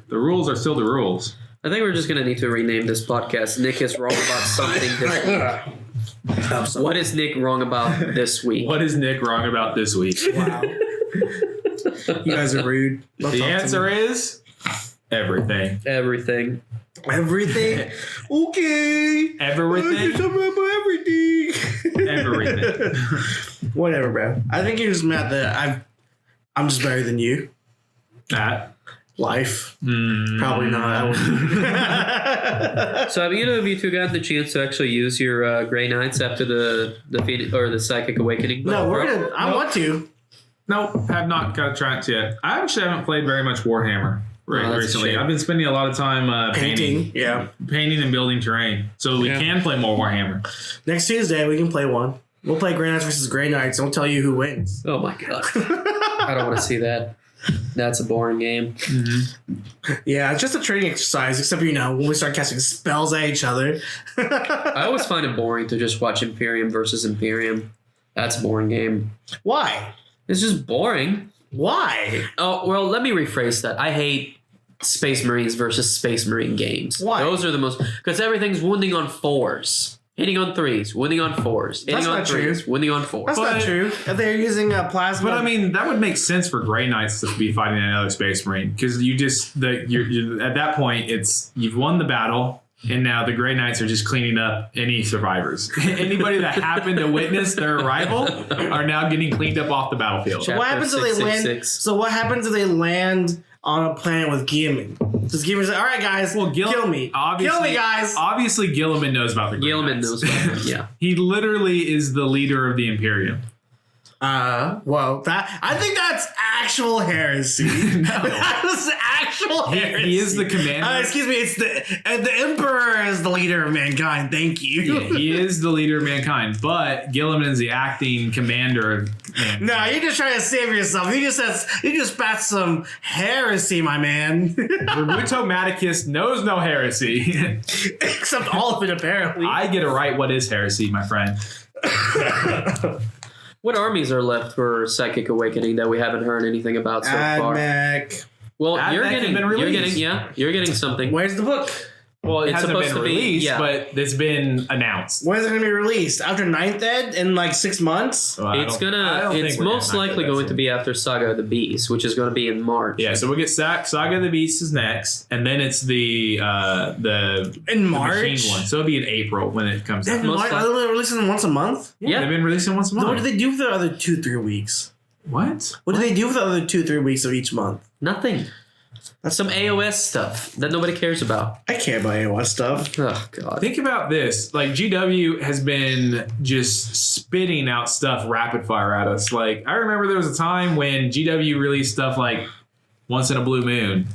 the rules are still the rules. I think we're just going to need to rename this podcast. Nick is wrong about something this week. What is Nick wrong about this week? What is Nick wrong about this week? Wow. You guys are rude. The answer is everything. Everything. Everything? Okay. Everything? Everything. Everything. Whatever, bro. I think you're just mad that I'm just better than you. That. Life. Probably not. I wouldn't. So have either of you two gotten the chance to actually use your Grey Knights after the Psychic Awakening? No, we're gonna. I want to. Nope, have not got a chance yet. I actually haven't played very much Warhammer recently. I've been spending a lot of time painting. Yeah. Painting and building terrain. So we can play more Warhammer. Next Tuesday, we can play one. We'll play Grey Knights versus Grey Knights, and we'll tell you who wins. Oh my god. I don't want to see that. That's a boring game. Mm-hmm. Yeah, it's just a training exercise, except, when we start casting spells at each other. I always find it boring to just watch Imperium versus Imperium. That's a boring game. Why? It's just boring. Why? Oh, well, let me rephrase that. I hate Space Marines versus Space Marine games. Why? Those are the most... Because everything's wounding on 4s. Hitting on 3s, winning on 4s. Hitting on 3s, winning on 4s. That's not true. If they're using plasma. But I mean, that would make sense for Grey Knights to be fighting another Space Marine because you're at that point you've won the battle and now the Grey Knights are just cleaning up any survivors. Anybody that happened to witness their arrival are now getting cleaned up off the battlefield. So what happens if they land? So what happens if they land on a planet with Guilliman? Does Guilliman say, "All right, guys, kill me, kill me, guys"? Obviously, Guilliman knows about the Grey Knights. Knows about it. Yeah, he literally is the leader of the Imperium. Well, I think that's actual heresy. No. That's actual heresy. He is the commander. Excuse me, it's the Emperor is the leader of mankind. Thank you. Yeah, he is the leader of mankind, but Guilliman is the acting commander of mankind. No, you're just trying to save yourself. You just spat some heresy, my man. Roberto Maticus knows no heresy. Except all of it, apparently. I get to write what is heresy, my friend. What armies are left for Psychic Awakening that we haven't heard anything about so far? Admech. Well, you're getting something. Where's the book? Well, it's hasn't been released, yeah. But it's been announced. When is it going to be released? After 9th Ed in like 6 months? Well, it's most likely going to be after Saga of the Beast, which is going to be in March. Yeah, so we'll get Saga of the Beast is next, and then it's the in March machine one. So it'll be in April when it comes out. Are they releasing them once a month? Yeah, they've been releasing once a month. So what do they do for the other 2-3 weeks? What do they do for the other 2-3 weeks of each month? Nothing. That's some AOS stuff that nobody cares about. I care about AOS stuff. Oh, God. Think about this. Like, GW has been just spitting out stuff rapid fire at us. Like, I remember there was a time when GW released stuff like once in a blue moon.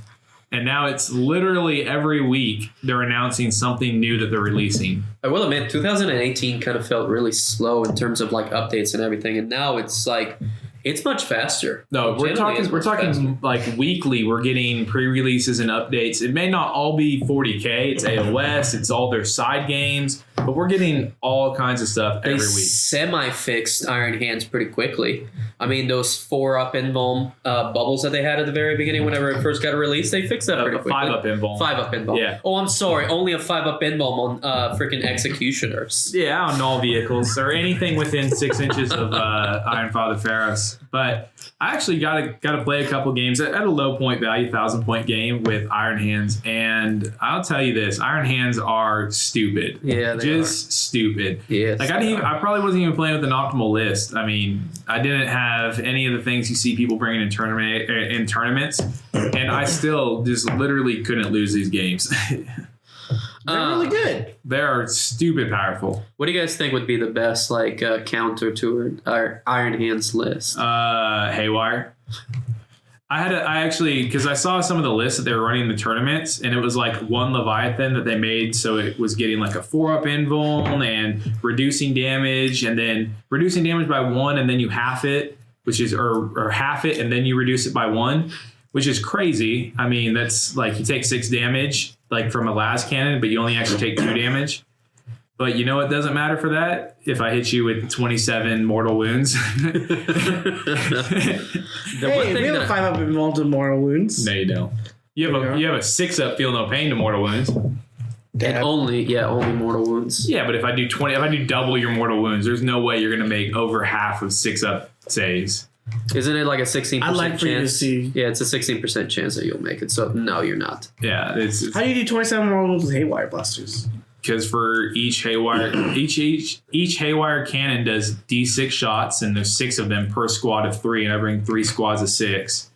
And now it's literally every week they're announcing something new that they're releasing. I will admit, 2018 kind of felt really slow in terms of like updates and everything. And now it's like... It's much faster. No, we're talking like weekly. We're getting pre-releases and updates. It may not all be 40K. It's AOS. It's all their side games. But we're getting all kinds of stuff every week. Semi-fixed Iron Hands pretty quickly. I mean, those 4-up Invuln bubbles that they had at the very beginning whenever it first got released, they fixed that pretty quickly. 5-up Invuln. 5-up Invuln. Yeah. Oh, I'm sorry. Only a 5-up Invuln on freaking Executioners. Yeah, on all vehicles or anything within 6 inches of Iron Father Pharaohs. But I actually got to play a couple games at a low point value, 1,000-point game with Iron Hands. And I'll tell you this, Iron Hands are stupid. Yeah, they just stupid. Yeah, like I probably wasn't even playing with an optimal list. I mean, I didn't have any of the things you see people bringing in tournaments, and I still just literally couldn't lose these games. They're really good. They're stupid powerful. What do you guys think would be the best like counter to our Iron Hands list? Haywire. I actually, because I saw some of the lists that they were running in the tournaments, and it was like one Leviathan that they made, so it was getting like a 4-up invuln and reducing damage, and then reducing damage by 1, and then you half it, which is or half it, and then you reduce it by 1, which is crazy. I mean, that's like you take 6 damage like from a las cannon, but you only actually take 2 damage. But you know what doesn't matter for that? If I hit you with 27 mortal wounds. Hey, we have a 5-up involved in mortal wounds. No, you don't. You have a 6-up feel no pain to mortal wounds. And only mortal wounds. Yeah, but if I do double your mortal wounds, there's no way you're gonna make over half of 6-up saves. Isn't it like a 16% I'd like chance? for you to see. Yeah, it's a 16% chance that you'll make it. So no, you're not. Yeah, it's how do you do 27 mortal wounds with haywire blasters? Because for each haywire cannon does D6 shots, and there's 6 of them per squad of 3, and I bring 3 squads of 6.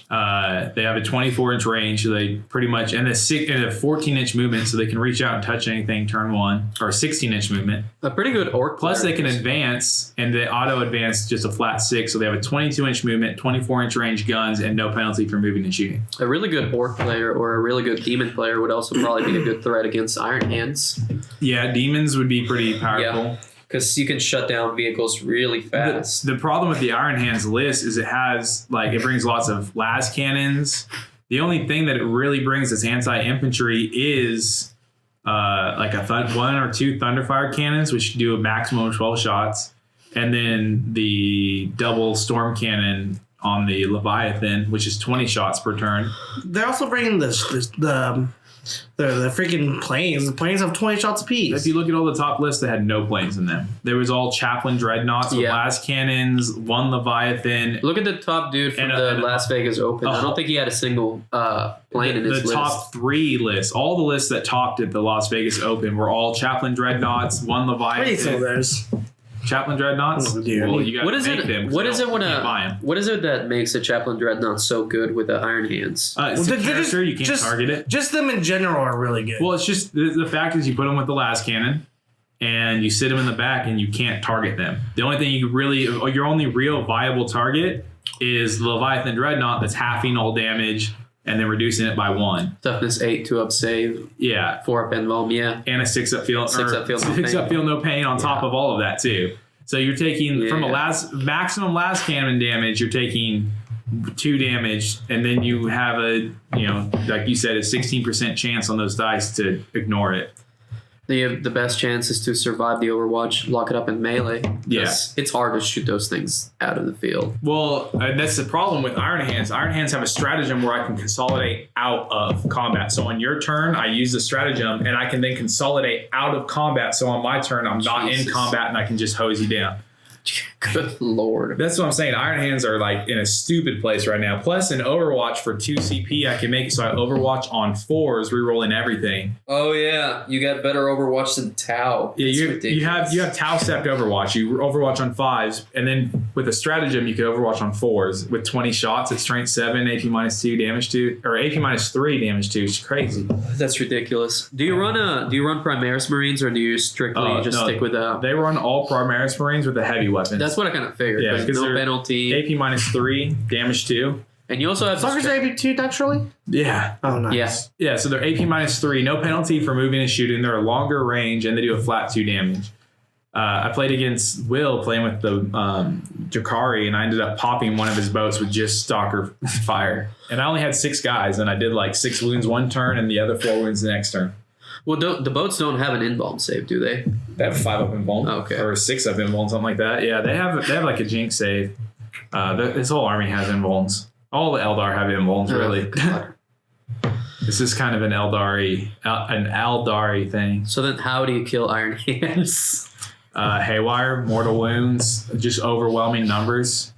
They have a 24-inch range, so they pretty much, and a 14-inch movement, so they can reach out and touch anything turn 1, or 16-inch movement. A pretty good orc. Plus, they can advance, and they auto-advance just a flat 6, so they have a 22-inch movement, 24-inch range guns, and no penalty for moving and shooting. A really good orc player or a really good demon player would also probably be a good threat against Iron Hands. Yeah, demons would be pretty powerful. Yeah. Because you can shut down vehicles really fast. The problem with the Iron Hands list is it brings lots of las cannons. The only thing that it really brings as anti-infantry is like a 1 or 2 Thunderfire cannons, which do a maximum of 12 shots. And then the double Storm Cannon on the Leviathan, which is 20 shots per turn. They're also bringing the freaking planes. The planes have 20 shots apiece. If you look at all the top lists, they had no planes in them. There was all Chaplain Dreadnoughts with las cannons, 1 Leviathan. Look at the top dude from the Las Vegas Open. I don't think he had a single plane in his list. The top 3 lists, all the lists that topped at the Las Vegas Open were all Chaplain Dreadnoughts, 1 Leviathan. What do you think of those? Chaplain Dreadnoughts? Oh, dear. Well, you got to make them. What is it that makes a Chaplain Dreadnought so good with the Iron Hands? It's a character, you can't target it. Just them in general are really good. Well, it's just the fact is you put them with the las cannon and you sit them in the back and you can't target them. The only thing your only real viable target is the Leviathan Dreadnought that's halving all damage and then reducing it by 1. Toughness 8, 2-up save. Yeah. 4-up invuln, yeah. And a 6-up feel. 6-up feel no pain on top of all of that too. So you're taking from a maximum las cannon damage, you're taking 2 damage, and then you have like you said, a 16% chance on those dice to ignore it. The best chance is to survive the Overwatch, lock it up in melee. Yes. It's hard to shoot those things out of the field. Well, that's the problem with Iron Hands. Iron Hands have a stratagem where I can consolidate out of combat. So on your turn, I use the stratagem, and I can then consolidate out of combat. So on my turn, I'm not in combat, and I can just hose you down. Good Lord. That's what I'm saying. Iron Hands are like in a stupid place right now. Plus, in Overwatch for 2 CP, I can make it so I Overwatch on 4s, rerolling everything. Oh yeah, you got better Overwatch than Tau. Yeah, you have Tau stepped Overwatch. You Overwatch on 5s, and then with a stratagem, you can Overwatch on 4s with 20 shots at strength 7, AP -2 damage 2, or AP -3 damage 2. It's crazy. That's ridiculous. Do you run Primaris Marines, or do you strictly stick with They run all Primaris Marines with the heavy weapons. That's what I kind of figured. Yeah, because no penalty. AP -3 damage 2. And you also have Soccer's AP2 naturally? Yeah. Oh, nice. Yeah. Yeah, so they're AP -3, no penalty for moving and shooting. They're a longer range, and they do a flat 2 damage. I played against Will playing with the Jakari, and I ended up popping one of his boats with just stalker fire. And I only had 6 guys, and I did like 6 wounds one turn and the other 4 wounds the next turn. Well, the boats don't have an invuln save, do they? They have 5-up invuln. Okay. Or 6-up invuln, something like that. Yeah, they have like a jinx save. This whole army has invulns. All the Eldar have invulns, really. This is kind of an Eldari thing. So then how do you kill Iron Hands? Haywire, mortal wounds, just overwhelming numbers.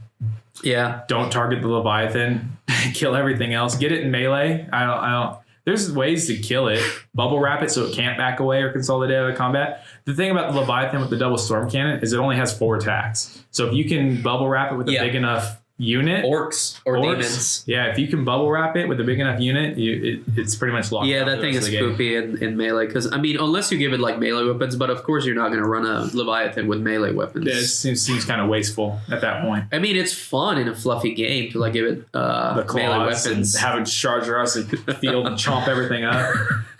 Yeah. Don't target the Leviathan. Kill everything else. Get it in melee. I don't. There's ways to kill it. Bubble wrap it so it can't back away or consolidate out of combat. The thing about the Leviathan with the double storm cannon is it only has 4 attacks. So if you can bubble wrap it with a big enough unit. Orcs or demons. Yeah, if you can bubble wrap it with a big enough unit, it's pretty much locked. Yeah, that thing is poopy in melee. Because, I mean, unless you give it like melee weapons, but of course you're not going to run a Leviathan with melee weapons. Yeah, it seems kind of wasteful at that point. I mean, it's fun in a fluffy game to like give it the melee weapons. And have it charge across the field and chomp everything up.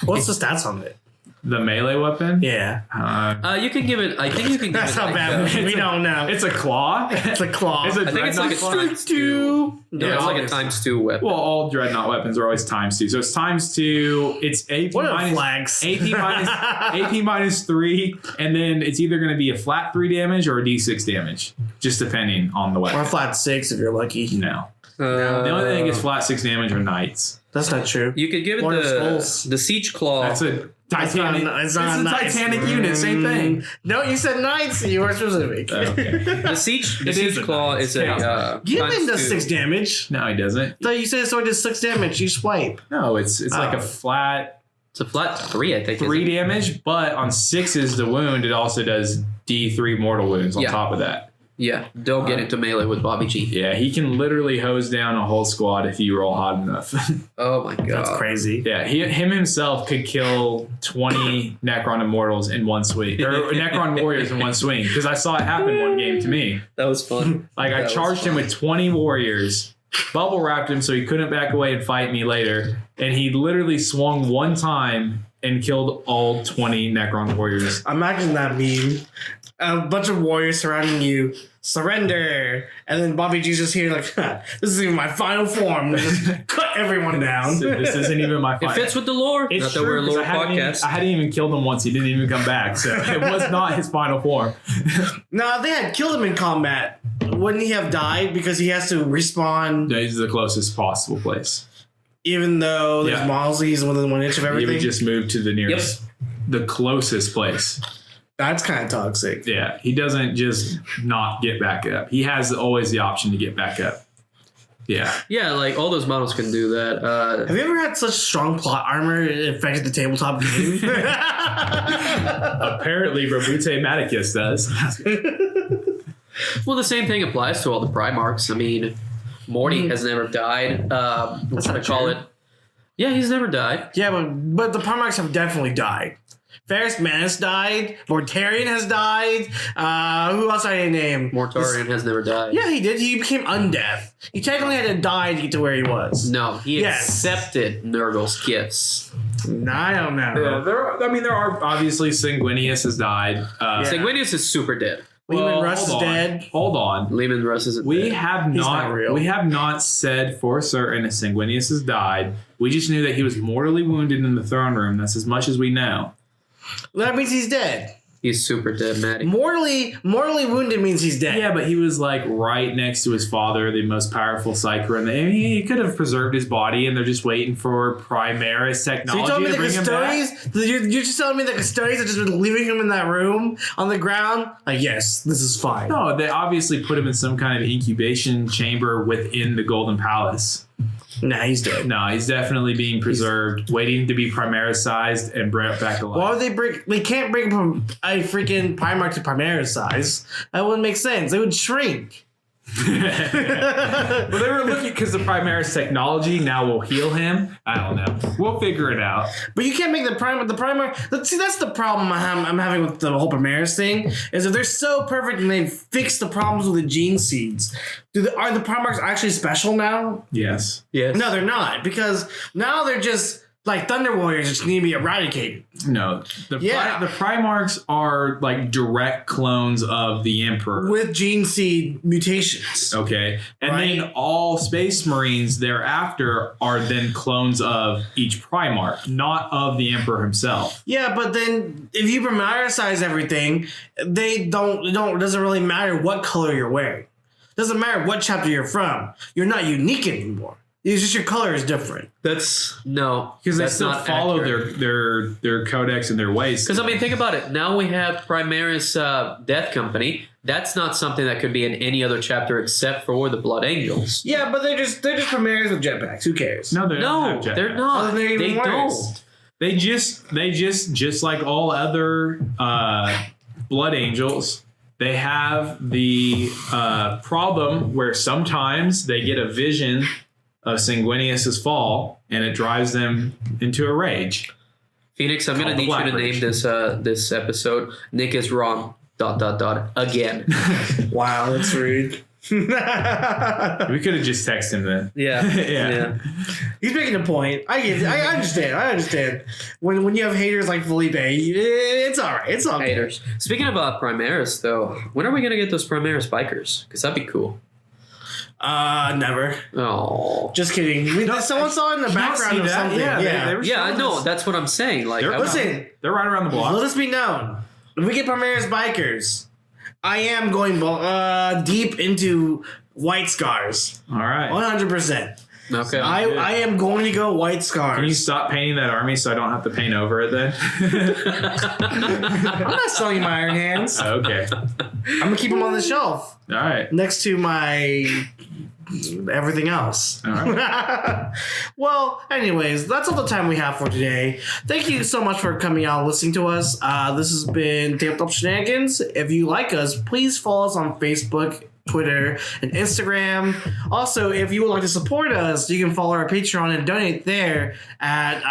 What's the stats on it? The melee weapon? Yeah. You can give it. I think you can give That's it. not bad. We don't know. It's a claw. It's a claw. It's a I think it's like a dreadnought times 2. Yeah, it's like a times 2 weapon. Well, all dreadnought weapons are always times 2. So it's times 2. It's AP what minus flags? AP minus 3, and then it's either going to be a flat 3 damage or a D6 damage, just depending on the weapon. Or a flat 6 if you're lucky. No. The only thing that gets flat 6 damage are knights. That's not true. You could give it the Siege Claw. That's a Titanic. It's not a Titanic unit. Same thing. No, you said knights. You were specific. Okay. The Siege Claw is a Give him the 6 damage. No, he doesn't. So you said the sword does 6 damage. You swipe. No, it's like a flat. It's a flat 3, I think. 3 damage, but on 6s the wound, it also does D3 mortal wounds on top of that. Yeah, don't get into melee with Bobby G. Yeah, he can literally hose down a whole squad if you roll hot enough. Oh my god, that's crazy. Yeah, him himself could kill 20 Necron Immortals in one swing, or Necron Warriors in one swing, because I saw it happen one game to me. That was fun. Like I charged him with 20 warriors, bubble wrapped him so he couldn't back away and fight me later, and he literally swung one time and killed all 20 Necron Warriors. Imagine that meme. A bunch of warriors surrounding you. Surrender. And then Bobby G's just here like, this is even my final form. Just cut everyone down. This isn't even my final. It fits with the lore. It's not true, that we're a lore podcast. I hadn't even killed him once. He didn't even come back. So it was not his final form. No, they had killed him in combat. Wouldn't he have died because he has to respawn? No, he's the closest possible place. Even though there's models, he's within 1 inch of everything? He would just move to the nearest, the closest place. That's kind of toxic. Yeah, he doesn't just not get back up. He has always the option to get back up. Yeah. Yeah, like all those models can do that. Have you ever had such strong plot armor it affected the tabletop game? Apparently, Robute Maticus does. Well, the same thing applies to all the Primarchs. I mean, Morty has never died. What's I call it? Yeah, he's never died. Yeah, but the Primarchs have definitely died. Ferrus Manus died. Mortarion has died. Who else I didn't name? Mortarion has never died. Yeah, he did. He became undeath. He technically had to die to get to where he was. No, he accepted Nurgle's gifts. No, I don't know. Yeah, there are obviously Sanguinius has died. Sanguinius is super dead. Leman Russ is dead. Hold on. Leman Russ isn't We dead. have not real. We have not said for certain if Sanguinius has died. We just knew that he was mortally wounded in the throne room. That's as much as we know. That means he's dead. He's super dead, Maddie. Mortally wounded means he's dead. Yeah, but he was like right next to his father, the most powerful Psyker, and he could have preserved his body, and they're just waiting for Primaris technology so you to bring him back. You're just telling me the Custodians are just leaving him in that room on the ground? Like, yes, this is fine. No, they obviously put him in some kind of incubation chamber within the Golden Palace. Nah, he's dead. No, he's definitely being preserved, waiting to be Primaris-sized and brought back alive. Why would they can't bring a freaking Primarch to Primaris size. That wouldn't make sense. They would shrink. Well, they were looking because the Primaris technology now will heal him. I don't know. We'll figure it out. But you can't make the Primarch. See, that's the problem I'm having with the whole Primaris thing. Is that they're so perfect and they fix the problems with the gene seeds. Are the Primarchs actually special now? Yes. No, they're not, because now they're just like Thunder Warriors, just need to be eradicated. No, the Primarchs are like direct clones of the Emperor with gene seed mutations. Okay, and then all Space Marines thereafter are then clones of each Primarch, not of the Emperor himself. Yeah, but then if you Primarisize everything, it doesn't really matter what color you're wearing. Doesn't matter what chapter you're from. You're not unique anymore. It's just your color is different. Because they still follow their codex and their ways. Because I mean, think about it. Now we have Primaris Death Company. That's not something that could be in any other chapter except for the Blood Angels. Yeah, but they're just Primaris with jetpacks. Who cares? No, they're not. They're not. Oh, they don't. They just like all other Blood Angels. they have the problem where sometimes they get a vision of Sanguinius's fall, and it drives them into a rage. Phoenix, I'm going to need you to name this episode. Nick is wrong. ... Again. Wow, that's rude. We could have just texted him then. Yeah. He's making a point. I get it. I understand. When you have haters like Felipe, it's all right. It's all haters. Good. Speaking of Primaris, though, when are we going to get those Primaris bikers? Because that'd be cool. Never. Oh, just kidding. Someone saw it in the background of something. Yeah, I know. That's what I'm saying. Like, listen, they're right around the block. Let us be known. If we get Primaris bikers, I am going deep into white scars. All right, 100%. Okay, I am going to go white scars. Can you stop painting that army so I don't have to paint over it then? I'm not selling my Iron Hands. Okay. I'm going to keep them on the shelf. All right. Next to my everything else. All right. Well, anyways, that's all the time we have for today. Thank you so much for coming out and listening to us. This has been Tabletop Shenanigans. If you like us, please follow us on Facebook, Twitter, and Instagram. Also, if you would like to support us, you can follow our Patreon and donate there at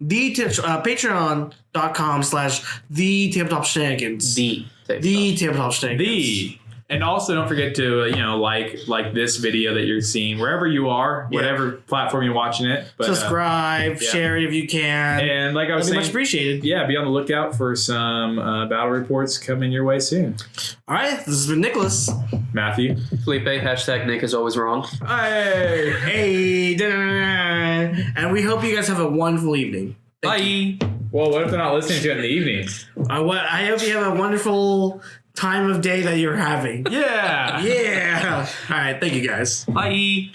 patreon.com/the-tabletop-shenanigans. The tabletop-shenanigans. And also don't forget to, like this video that you're seeing wherever you are, whatever platform you're watching it. But, subscribe, share it if you can. And like I was saying, much appreciated. Yeah, be on the lookout for some battle reports coming your way soon. All right, this has been Nicholas. Matthew. Felipe, #Nick is always wrong. Hey. And we hope you guys have a wonderful evening. Bye. Well, what if they're not listening to it in the evening? I hope you have a wonderful time of day that you're having. Yeah. Yeah. All right. Thank you guys. Bye.